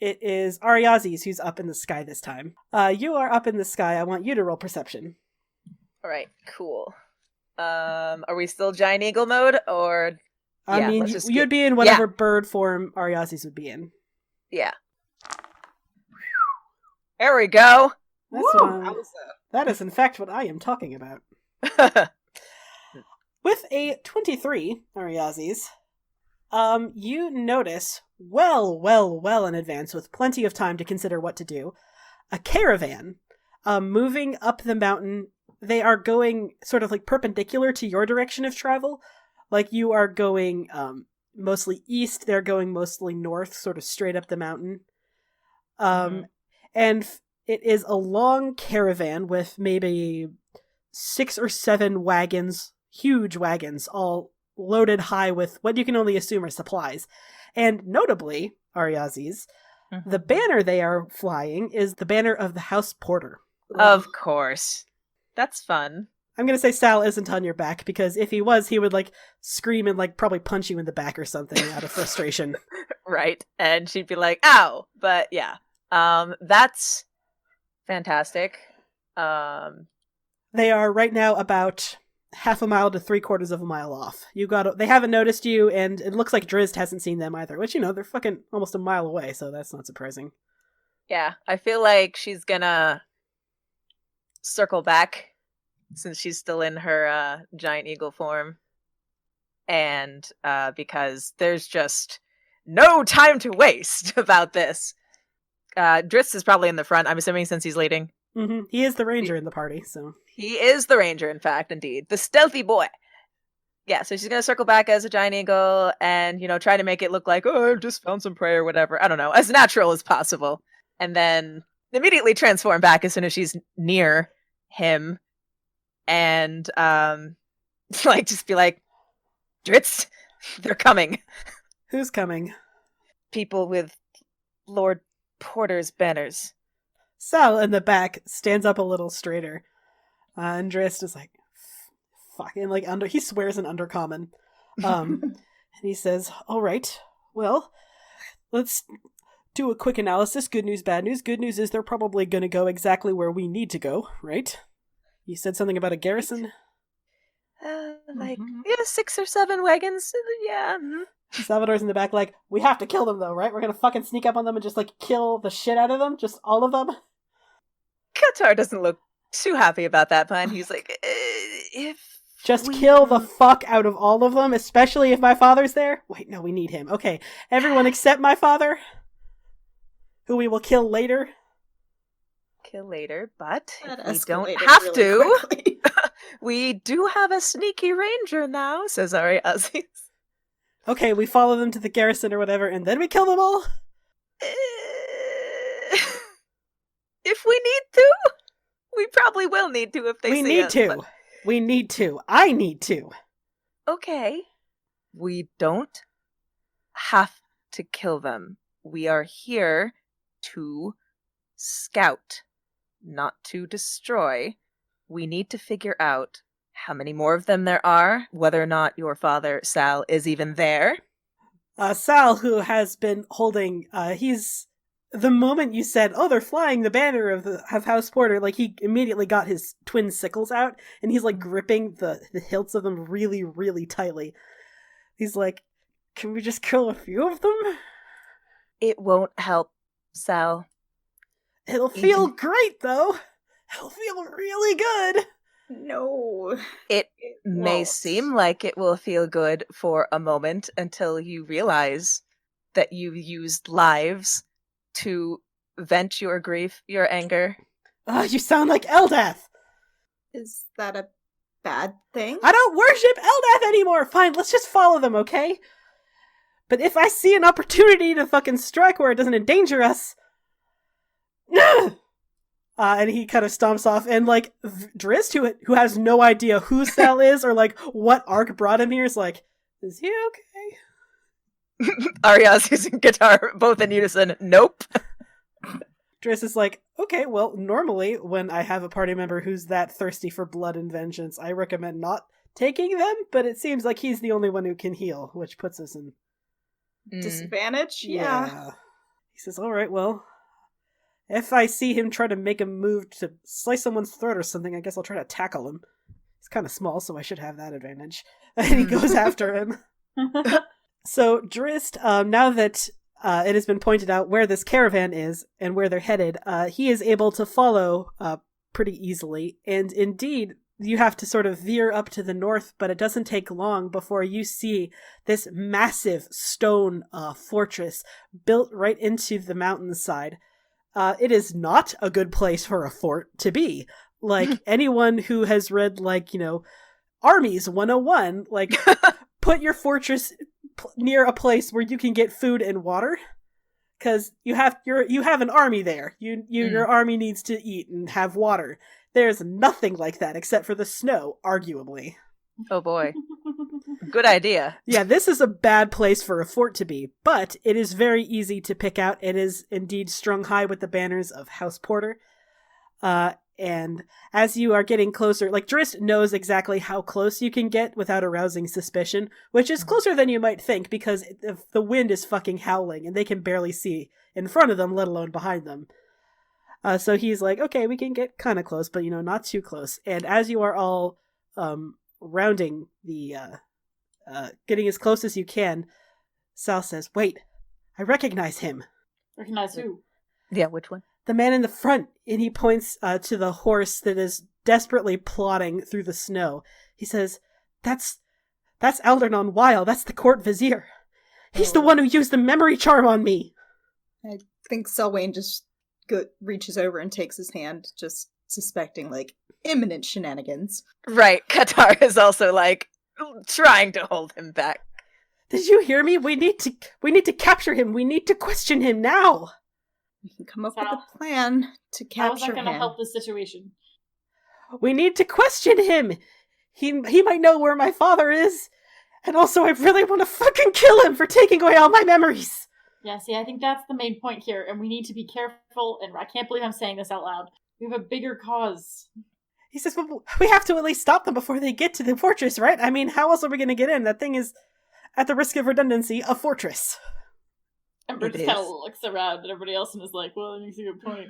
It is Ariazes who's up in the sky this time. You are up in the sky. I want you to roll perception. All right, cool. Are we still giant eagle mode, or? I mean, you'd be in whatever bird form Ariazes would be in. Yeah. There we go. That is, in fact, what I am talking about. With a 23, Ariazes, you notice well in advance, with plenty of time to consider what to do, a caravan moving up the mountain. They are going sort of like perpendicular to your direction of travel. Like you are going mostly east, they're going mostly north, sort of straight up the mountain. And it is a long caravan with maybe 6 or 7 wagons, huge wagons, all loaded high with what you can only assume are supplies. And notably, Ariazis, the banner they are flying is the banner of the House Porter. Of course. That's fun. I'm going to say Sal isn't on your back, because if he was, he would, like, scream and, like, probably punch you in the back or something out of frustration. Right. And she'd be like, ow! But yeah. That's fantastic. They are right now about half a mile to 3/4 of a mile off. They haven't noticed you, and it looks like Drizzt hasn't seen them either, which, they're fucking almost a mile away, so that's not surprising. Yeah, I feel like she's gonna circle back since she's still in her giant eagle form. And because there's just no time to waste about this. Drizzt is probably in the front, I'm assuming, since he's leading. Mm-hmm. He is the ranger in the party, so. He is the ranger, in fact, indeed. The stealthy boy. Yeah, so she's going to circle back as a giant eagle and, try to make it look like, oh, I've just found some prey or whatever. I don't know, as natural as possible. And then immediately transform back as soon as she's near him. And, just be like, Drizzt, they're coming. Who's coming? People with Lord Portyr's banners. Sal in the back stands up a little straighter. And Drizzt is like, fucking, like, he swears in Undercommon. And he says, all right, well, let's do a quick analysis. Good news, bad news. Good news is they're probably going to go exactly where we need to go, right? You said something about a garrison? 6 or 7 wagons. Yeah. Salvador's in the back like, we have to kill them though, right? We're going to fucking sneak up on them and just, like, kill the shit out of them? Just all of them? Qatar doesn't look too happy about that plan. He's like, kill the fuck out of all of them, especially if my father's there? Wait, no, we need him. Okay, everyone except my father, who we will kill later. But That we don't escalated have really to. quickly. We do have a sneaky ranger now, says Ariazis. Okay, we follow them to the garrison or whatever, and then we kill them all? If we need to. We probably will need to if they see us. We need to. I need to. Okay. We don't have to kill them. We are here to scout, not to destroy. We need to figure out how many more of them there are, whether or not your father, Sal, is even there. Sal, who has been holding, the moment you said, oh, they're flying the banner of House Porter, like, he immediately got his twin sickles out, and he's, like, gripping the hilts of them really, really tightly. He's like, can we just kill a few of them? It won't help, Sal. It'll feel great, though. It'll feel really good. No. It may won't. seem like it will feel good for a moment until you realize that you used lives to vent your grief, your anger. You sound like Eldath. Is that a bad thing? I don't worship Eldath anymore. Fine, let's just follow them, okay? But if I see an opportunity to fucking strike where it doesn't endanger us... and he kind of stomps off, and, like, Drizzt, who has no idea who Sal is, or, like, what arc brought him here, is like, is he okay? Ariazis and Guitar both in unison, nope. Drizzt is like, okay, well, normally, when I have a party member who's that thirsty for blood and vengeance, I recommend not taking them, but it seems like he's the only one who can heal, which puts us in... Disadvantage? Yeah. He says, alright, well... if I see him try to make a move to slice someone's throat or something, I guess I'll try to tackle him. He's kind of small, so I should have that advantage. And he goes after him. So, Drizzt, now that it has been pointed out where this caravan is and where they're headed, he is able to follow pretty easily. And indeed, you have to sort of veer up to the north, but it doesn't take long before you see this massive stone fortress built right into the mountainside. It is not a good place for a fort to be. Like, anyone who has read, like, Armies 101, like, put your fortress near a place where you can get food and water. Because you have an army there. Your army needs to eat and have water. There's nothing like that except for the snow, arguably. Oh boy. Good idea. Yeah, this is a bad place for a fort to be, but it is very easy to pick out. It is indeed strung high with the banners of House Portyr. And as you are getting closer, like, Drist knows exactly how close you can get without arousing suspicion, which is closer than you might think, because the wind is fucking howling, and they can barely see in front of them, let alone behind them. So he's like, okay, we can get kind of close, but, not too close. And as you are all rounding the, getting as close as you can, Sal says, wait, I recognize him. Recognize who? Yeah, which one? The man in the front, and he points to the horse that is desperately plodding through the snow. He says, that's Aldernon Weil, that's the court vizier. He's the one who used the memory charm on me. I think Selwyn just reaches over and takes his hand, just suspecting, imminent shenanigans. Right, Qatar is also, trying to hold him back. Did you hear me? We need to capture him. We need to question him now. We can come up with a plan to capture him. How is that going to help the situation? We need to question him. He might know where my father is. And also, I really want to fucking kill him for taking away all my memories. Yeah, see, I think that's the main point here, and we need to be careful, and I can't believe I'm saying this out loud. We have a bigger cause. He says, well, we have to at least stop them before they get to the fortress, right? I mean, how else are we going to get in? That thing is, at the risk of redundancy, a fortress. Ember just kind of looks around at everybody else and is like, well, that makes a good point.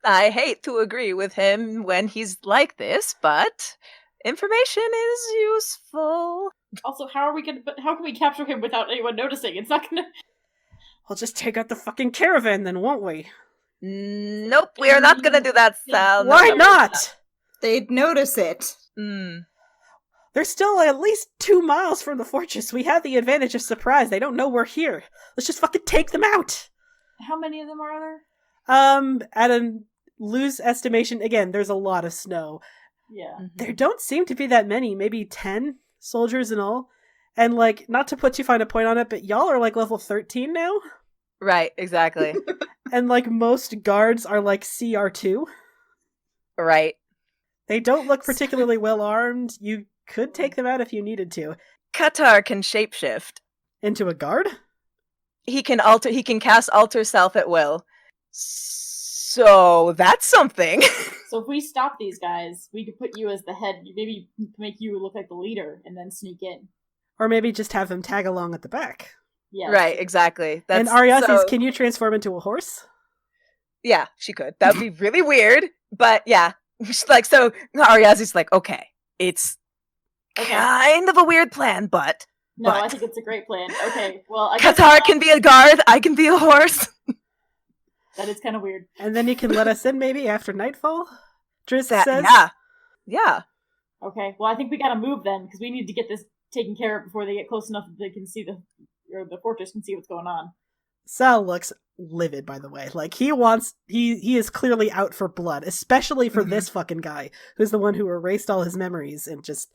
I hate to agree with him when he's like this, but information is useful. Also, how can we capture him without anyone noticing? It's not gonna... We'll just take out the fucking caravan then, won't we? Nope, we are not gonna do that, Sal. Why not? They'd notice it. They're still at least 2 miles from the fortress. We have the advantage of surprise. They don't know we're here. Let's just fucking take them out. How many of them are there? At a loose estimation, again, there's a lot of snow. Yeah. There don't seem to be that many, maybe 10 soldiers in all. And, not to put too fine a point on it, but y'all are, level 13 now? Right, exactly. And, most guards are, CR2. Right. They don't look particularly well armed. You could take them out if you needed to. Qatar can shapeshift. Into a guard? He can cast alter self at will. So that's something. So if we stop these guys, we could put you as the head, maybe make you look like the leader, and then sneak in. Or maybe just have them tag along at the back. Yeah. Right, exactly. And Ariazis, can you transform into a horse? Yeah, she could. That would be really weird, but yeah. So Ariazis okay, it's kind of a weird plan, but... No, I think it's a great plan. Okay, well, Qatar can be a guard, I can be a horse. That is kind of weird. And then you can let us in maybe after nightfall? Driz says? Yeah. Okay, well, I think we gotta move then, because we need to get this taken care of before they get close enough that they can see the fortress can see what's going on. Sal looks livid, by the way. He is clearly out for blood, especially for this fucking guy, who's the one who erased all his memories and just...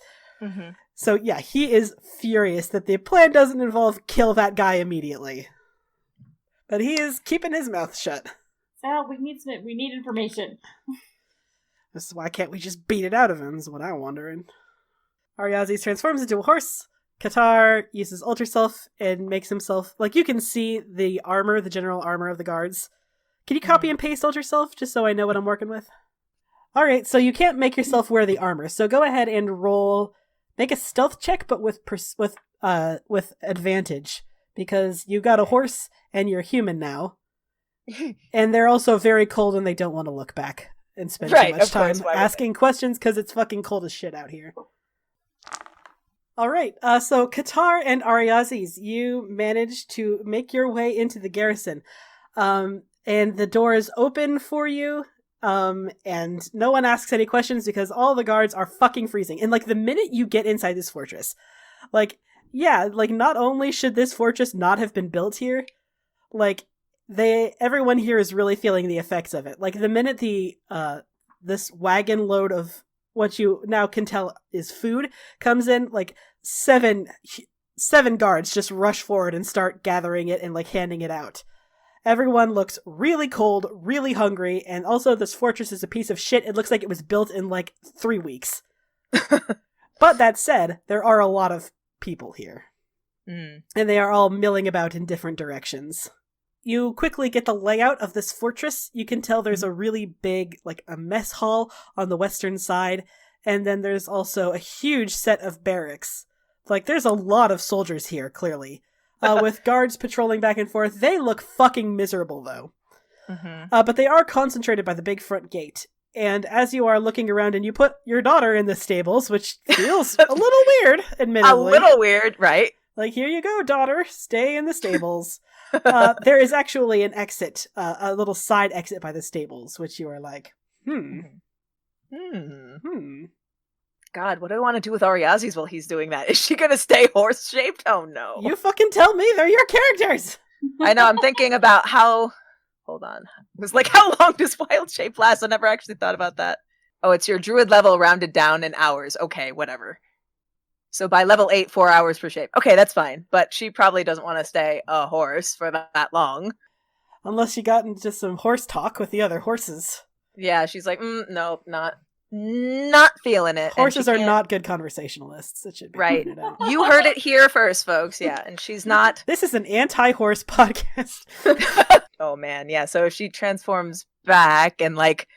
So yeah, he is furious that the plan doesn't involve kill that guy immediately. But he is keeping his mouth shut. Sal, we need information. This is why can't we just beat it out of him, is what I'm wondering. Ariazis transforms into a horse. Qatar uses Ultra Self and makes himself... you can see the armor, the general armor of the guards. Can you copy and paste Ultra Self, just so I know what I'm working with? Alright, so you can't make yourself wear the armor, so go ahead and roll... Make a stealth check, but with advantage. Because you got a horse, and you're human now. And they're also very cold, and they don't want to look back and spend too much time asking questions, because it's fucking cold as shit out here. Alright, so Qatar and Ariazis, you managed to make your way into the garrison. And the door is open for you, and no one asks any questions because all the guards are fucking freezing. And, the minute you get inside this fortress, not only should this fortress not have been built here, everyone here is really feeling the effects of it. The minute this wagon load of what you now can tell is food comes in, 7 guards just rush forward and start gathering it and handing it out. Everyone looks really cold, really hungry, and also this fortress is a piece of shit. It looks like it was built in 3 weeks. But that said, there are a lot of people here. Mm. And they are all milling about in different directions. You quickly get the layout of this fortress. You can tell there's a really big, like, a mess hall on the western side, and then there's also a huge set of barracks. Like, there's a lot of soldiers here, clearly. With guards patrolling back and forth. They look fucking miserable, though. Mm-hmm. But they are concentrated by the big front gate. And as you are looking around and you put your daughter in the stables, which feels a little weird, admittedly. A little weird, right? Like, here you go, daughter. Stay in the stables. There is actually an exit, a little side exit by the stables, which you are like, God, what do I want to do with Ariazis while he's doing that? Is she going to stay horse-shaped? Oh, no. You fucking tell me, they're your characters! I know, I'm thinking about how... Hold on. It was like, how long does wild shape last? I never actually thought about that. Oh, it's your druid level rounded down in hours. Okay, whatever. So by level 8, 4 hours per shape. Okay, that's fine. But she probably doesn't want to stay a horse for that long. Unless you got into some horse talk with the other horses. Yeah, she's like, no, not feeling it. Horses are not good conversationalists. It should be right. pointed out. You heard it here first, folks. Yeah, and she's not. This is an anti-horse podcast. Oh man, yeah. So if she transforms back and like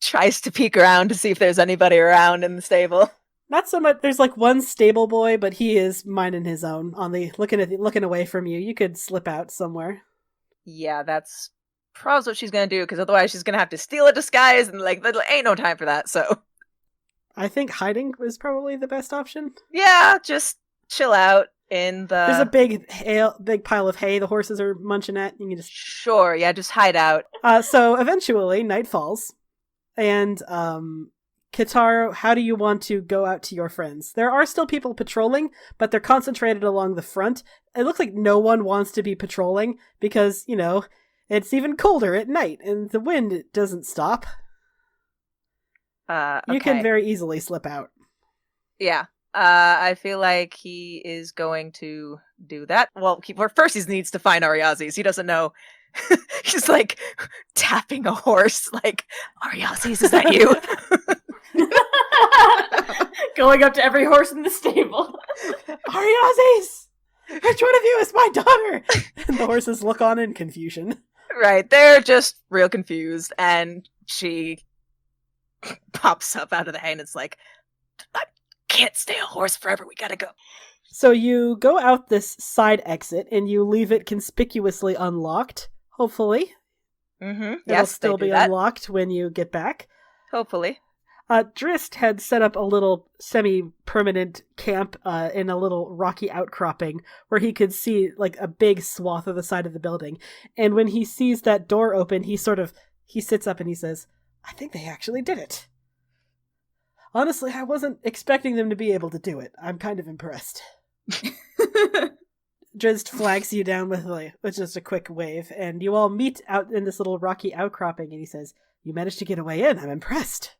tries to peek around to see if there's anybody around in the stable. Not so much. There's like one stable boy, but he is minding his own on the looking away from you. You could slip out somewhere. Yeah, that's probably what she's gonna do, because otherwise she's gonna have to steal a disguise, and like there ain't no time for that. So I think hiding is probably the best option. Yeah, just chill out in the. There's a big pile of hay the horses are munching at. You can just just hide out. So eventually night falls, and Kitaro, how do you want to go out to your friends? There are still people patrolling, but they're concentrated along the front. It looks like no one wants to be patrolling because, you know, it's even colder at night and the wind doesn't stop. Okay. You can very easily slip out. Yeah. I feel like he is going to do that. Well, first he needs to find Ariazis. He doesn't know. He's like tapping a horse, like, Ariazis, is that you? Going up to every horse in the stable. Ariazis! Which one of you is my daughter? And the horses look on in confusion. Right, they're just real confused, and she pops up out of the hay and it's like, I can't stay a horse forever, we gotta go. So you go out this side exit and you leave it conspicuously unlocked, hopefully. Mm-hmm. It'll still be unlocked when you get back. Hopefully. Drist had set up a little semi-permanent camp in a little rocky outcropping where he could see like a big swath of the side of the building. And when he sees that door open, he sits up and he says, I think they actually did it. Honestly, I wasn't expecting them to be able to do it. I'm kind of impressed. Drist flags you down with just a quick wave, and you all meet out in this little rocky outcropping, and he says, you managed to get a way in. I'm impressed.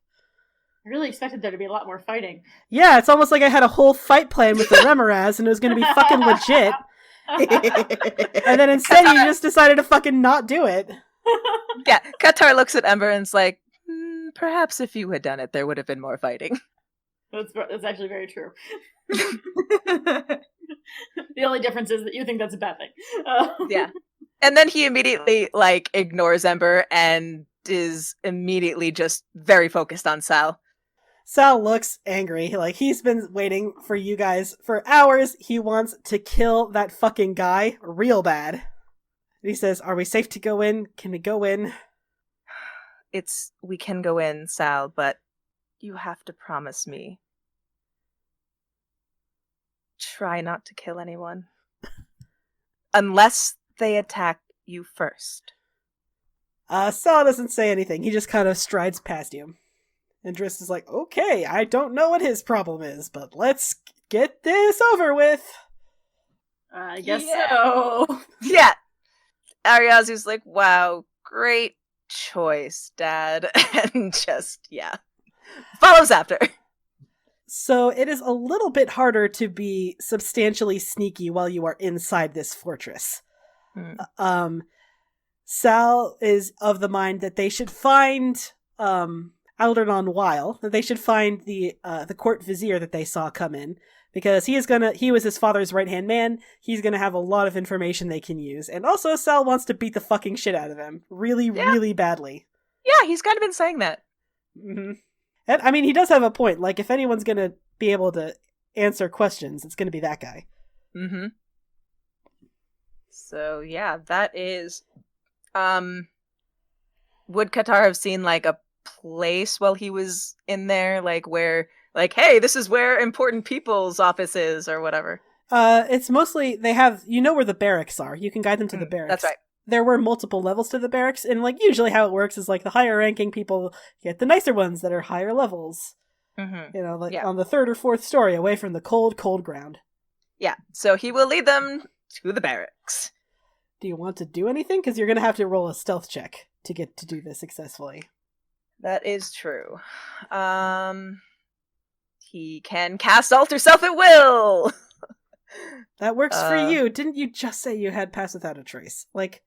I really expected there to be a lot more fighting. Yeah, it's almost like I had a whole fight plan with the Remoraz, and it was going to be fucking legit. And then instead you just decided to fucking not do it. Yeah, Qatar looks at Ember and is like, perhaps if you had done it, there would have been more fighting. That's actually very true. The only difference is that you think that's a bad thing. Yeah. And then he immediately, like, ignores Ember and is immediately just very focused on Sal. Sal looks angry. Like, he's been waiting for you guys for hours. He wants to kill that fucking guy real bad. He says, are we safe to go in? Can we go in? We can go in, Sal, but you have to promise me. Try not to kill anyone. Unless they attack you first. Sal doesn't say anything. He just kind of strides past you. And Drist is like, okay, I don't know what his problem is, but let's get this over with. I guess so. Yeah. Ariazu's like, wow, great choice, Dad. And just, yeah. Follows after. So it is a little bit harder to be substantially sneaky while you are inside this fortress. Sal is of the mind that they should find Aldernon Weil that they should find the court vizier that they saw come in, because he was his father's right-hand man. He's gonna have a lot of information they can use. And also Sal wants to beat the fucking shit out of him. Really, really badly. Yeah, he's kind of been saying that. Mm-hmm. And I mean, he does have a point. Like, if anyone's gonna be able to answer questions, it's gonna be that guy. Mm-hmm. So yeah, that is would Qatar have seen like a place while he was in there, like where like, hey, this is where important people's office is or whatever? It's mostly they have where the barracks are. You can guide them to the barracks. That's right. There were multiple levels to the barracks, and like usually how it works is like the higher ranking people get the nicer ones that are higher levels. Mm-hmm. Like on the 3rd or 4th story, away from the cold ground. Yeah, so he will lead them to the barracks. Do you want to do anything? Because you're going to have to roll a stealth check to get to do this successfully. That is true. He can cast Alter Self at will! That works for you. Didn't you just say you had Pass Without a Trace? Like,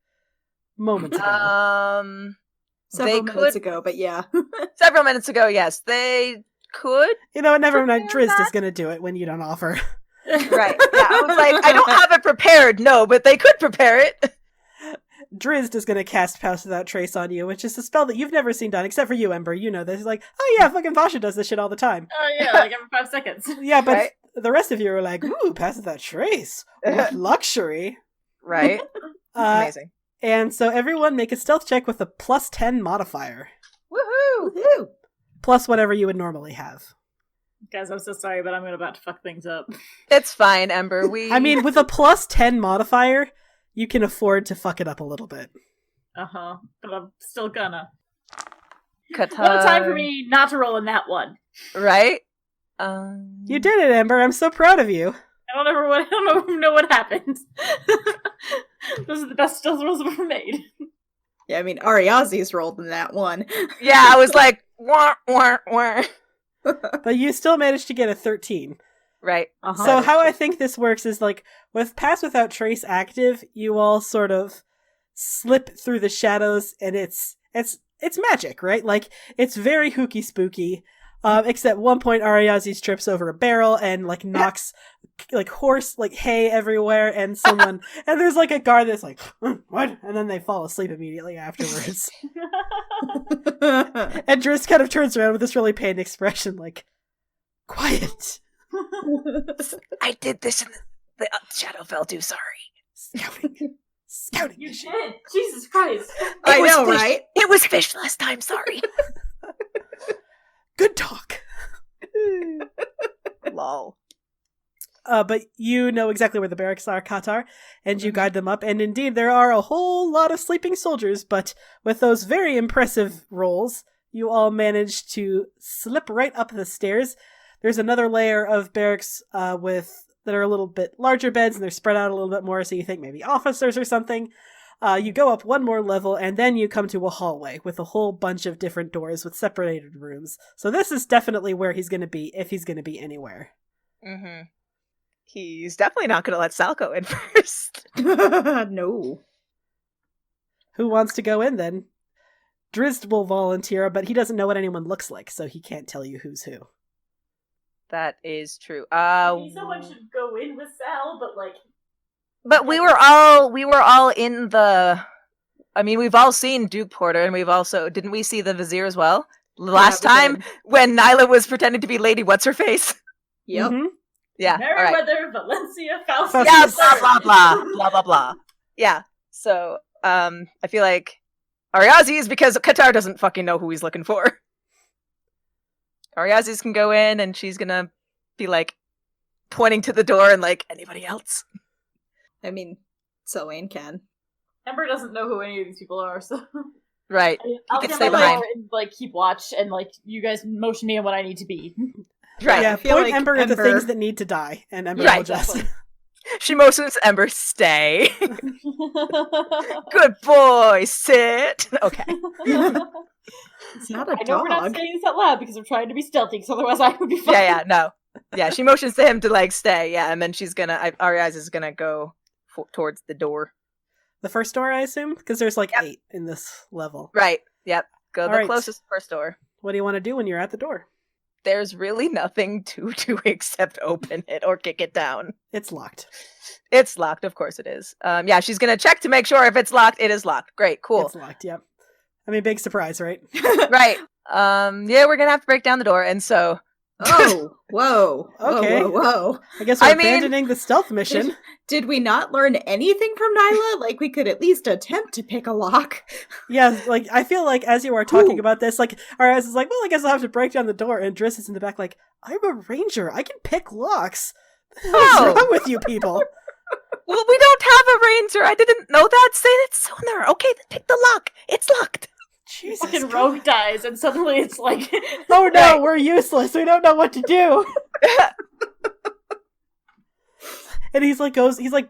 moments ago. Several minutes ago, but yeah. Several minutes ago, yes. They could. Never mind. Drizzt is going to do it when you don't offer. Right. Yeah, I was like, I don't have it prepared, no, but they could prepare it. Drizzt is going to cast Pass Without Trace on you, which is a spell that you've never seen done, except for you, Ember. You know this. He's like, oh yeah, fucking Vasha does this shit all the time. Oh yeah, like every 5 seconds. Yeah, but right? The rest of you are like, ooh, Pass Without Trace. What luxury. Right? Amazing. And so everyone make a stealth check with a +10 modifier. Woohoo! Woohoo! Plus whatever you would normally have. Guys, I'm so sorry, but I'm about to fuck things up. It's fine, Ember. I mean, with a +10 modifier, you can afford to fuck it up a little bit. Uh-huh. But I'm still gonna. Qatar... What a time for me not to roll in that one. Right? You did it, Ember. I'm so proud of you. I don't know what happened. Those are the best stealth rolls I've ever made. Yeah, I mean, Ariazi's rolled in that one. Yeah, I was like, wah, wah, wah. But you still managed to get a 13. Right. Uh-huh. So how I think this works is like, with Pass Without Trace active, you all sort of slip through the shadows, and it's magic, right? Like, it's very hooky spooky. Except one point Ariazi trips over a barrel and like knocks like horse like hay everywhere, and someone and there's like a guard that's like, what? And then they fall asleep immediately afterwards. And Drizzt kind of turns around with this really pained expression, like, quiet. I did this in the Shadowfell too, sorry. Scouting You mission. did! Jesus Christ! I know, fish. right? It was fish last time, sorry. Good talk. Lol. But you know exactly where the barracks are, Qatar, and you guide them up, and indeed there are a whole lot of sleeping soldiers, but with those very impressive rolls, you all manage to slip right up the stairs. There's another layer of barracks that are a little bit larger beds, and they're spread out a little bit more, so you think maybe officers or something. You go up one more level, and then you come to a hallway with a whole bunch of different doors with separated rooms. So this is definitely where he's going to be, if he's going to be anywhere. Mm-hmm. He's definitely not going to let Sal go in first. No. Who wants to go in, then? Drizzt will volunteer, but he doesn't know what anyone looks like, so he can't tell you who's who. That is true. Someone should go in with Sal, but like... But we were all in the... I mean, we've all seen Duke Porter, and we've also... Didn't we see the Vizier as well? Last time, when Nyla was pretending to be Lady What's-Her-Face? Yep. Mm-hmm. Yeah, Meriwether, Valencia, Faustus... yeah, blah, blah, blah. Blah, blah, blah. Yeah, so, I feel like Ariazi is because Qatar doesn't fucking know who he's looking for. Ariazi's can go in, and she's gonna be, like, pointing to the door and, like, anybody else? I mean, Selwyn can. Ember doesn't know who any of these people are, so... Right. I'll can get stay my behind. door and, like, keep watch, and, like, you guys motion me in what I need to be. Right. Yeah, I feel point like Ember at the Ember- things that need to die, and Ember Right, will just... She motions Ember, stay. Good boy, sit. Okay. It's not a I know we're not dog. saying this out loud because we're trying to be stealthy, because otherwise I would be fine. Yeah, no. Yeah, she motions to him to, like, stay, yeah, and then she's gonna... Ariaz is gonna go towards the door. The first door, I assume? Because there's like Yep. 8 in this level. Right, yep. Go the Alright. closest first door. What do you want to do when you're at the door? There's really nothing to do except open it or kick it down. It's locked. It's locked, of course it is. Yeah, she's gonna check to make sure if it's locked. It is locked. Great, cool. It's locked, yep. I mean, big surprise, right? Right. Yeah, we're gonna have to break down the door, and so. Oh, whoa. Okay. Whoa. I guess we're abandoning the stealth mission. Did we not learn anything from Nyla? Like, we could at least attempt to pick a lock. Yeah, like, I feel like as you are talking about this, like, Araz is like, well, I guess I'll have to break down the door, and Driss is in the back like, I'm a ranger. I can pick locks. What's wrong with you people? Well, we don't have a ranger. I didn't know that. Say it so there. Okay, then pick the lock. It's locked. Jesus, fucking rogue dies, and suddenly it's like, oh no, we're useless. We don't know what to do. And he's like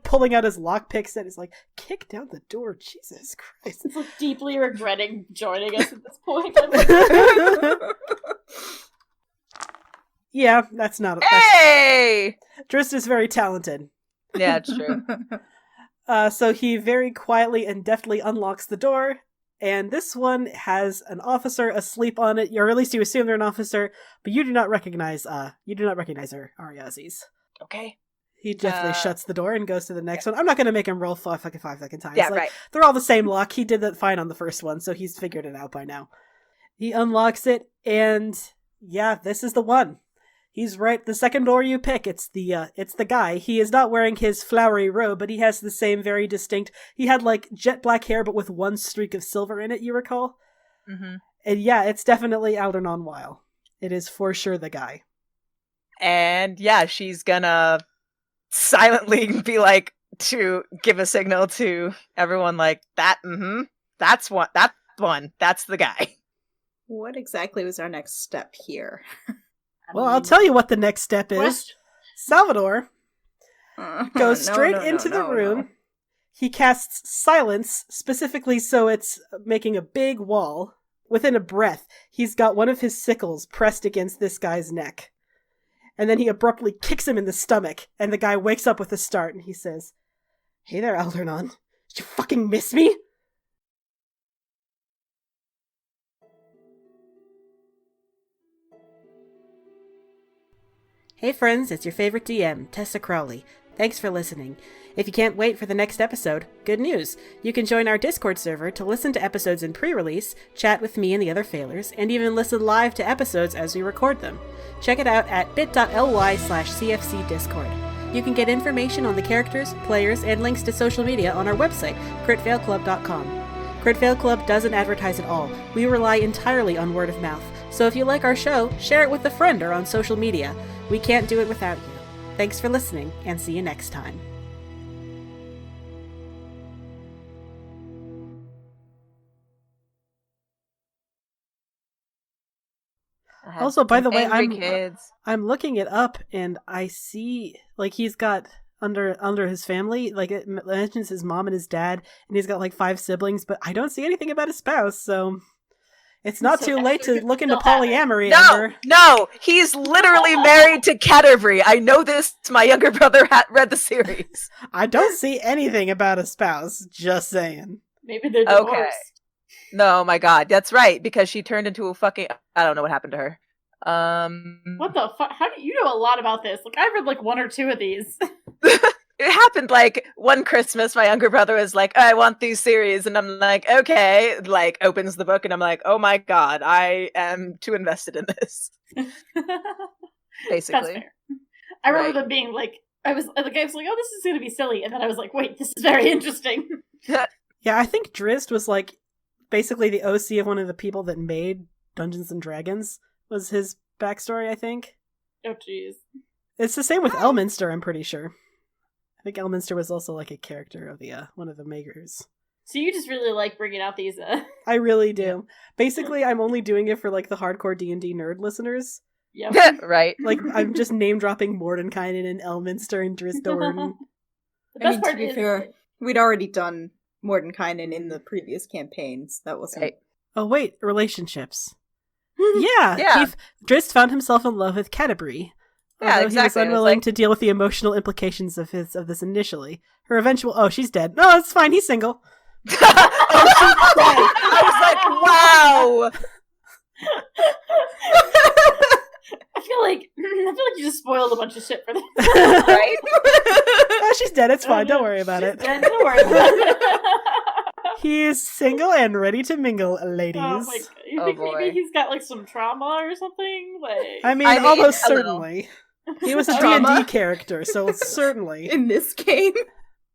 pulling out his lockpicks and he's like, kick down the door. Jesus Christ. He's like deeply regretting joining us at this point. Yeah, that's not. Hey, Driss is very talented. Yeah, it's true. So he very quietly and deftly unlocks the door. And this one has an officer asleep on it, or at least you assume they're an officer, but you do not recognize her, Ariazis. Okay. He definitely shuts the door and goes to the next one. I'm not going to make him roll 5 second times. Yeah, like, right. They're all the same lock. He did that fine on the first one, so he's figured it out by now. He unlocks it, and yeah, this is the one. He's right. The second door you pick, it's the guy. He is not wearing his flowery robe, but he has the same very distinct. He had like jet black hair, but with one streak of silver in it. You recall? Mm-hmm. And yeah, it's definitely Aldernon Weil. It is for sure the guy. And yeah, she's gonna silently be like to give a signal to everyone, like that. That's one. That's the guy. What exactly was our next step here? Well, I'll tell you what the next step is. Salvador goes straight into the room. No. He casts silence, specifically so it's making a big wall. Within a breath, he's got one of his sickles pressed against this guy's neck. And then he abruptly kicks him in the stomach, and the guy wakes up with a start, and he says, "Hey there, Aldernon. Did you fucking miss me?" Hey friends, it's your favorite DM, Tessa Crowley. Thanks for listening. If you can't wait for the next episode, good news! You can join our Discord server to listen to episodes in pre-release, chat with me and the other failers, and even listen live to episodes as we record them. Check it out at bit.ly/cfcdiscord. You can get information on the characters, players, and links to social media on our website, critfailclub.com. Crit Fail Club doesn't advertise at all. We rely entirely on word of mouth. So if you like our show, share it with a friend or on social media. We can't do it without you. Thanks for listening, and see you next time. Also, by the way, I'm looking it up, and I see, like, he's got under his family, like, it mentions his mom and his dad, and he's got like 5 siblings, but I don't see anything about his spouse, so it's not too late to look into polyamory. No, he's literally married to Canterbury. I know this. My younger brother read the series. I don't see anything about a spouse. Just saying. Maybe they're divorced. Okay. No, my God, that's right. Because she turned into a fucking. I don't know what happened to her. What the fuck? How do you know a lot about this? Like, I read like 1 or 2 of these. It happened like one Christmas. My younger brother was like, "I want these series," and I'm like, "Okay." Like, opens the book, and I'm like, "Oh my God, I am too invested in this." Basically, that's fair. I remember them being like, I was like, "Oh, this is going to be silly," and then I was like, "Wait, this is very interesting." Yeah, I think Drizzt was like basically the OC of one of the people that made Dungeons and Dragons. Was his backstory? I think. Oh, jeez. It's the same with Elminster. I'm pretty sure. I think Elminster was also like a character of the one of the makers. So you just really like bringing out these. I really do. Basically, I'm only doing it for like the hardcore D&D nerd listeners. Yep. Right. Like, I'm just name dropping Mordenkainen and Elminster and Drizzt Do'Urden. To be fair, we'd already done Mordenkainen in the previous campaigns. That wasn't. Right. Oh wait, relationships. Yeah. Drizzt found himself in love with Canterbury. Yeah, exactly. He was unwilling to deal with the emotional implications of this initially. Her eventual... Oh, she's dead. No, it's fine. He's single. Oh, she's dead. I was like, wow. I feel like you just spoiled a bunch of shit for them. Right? Oh, she's dead. It's fine. Don't worry about it. Dead, don't worry about it. He's single and ready to mingle, ladies. Oh my god! You Oh, think boy. maybe he's got like some trauma or something? Like, I mean, I mean, almost a little. certainly. He was a Trauma? D&D character, so certainly. In this game?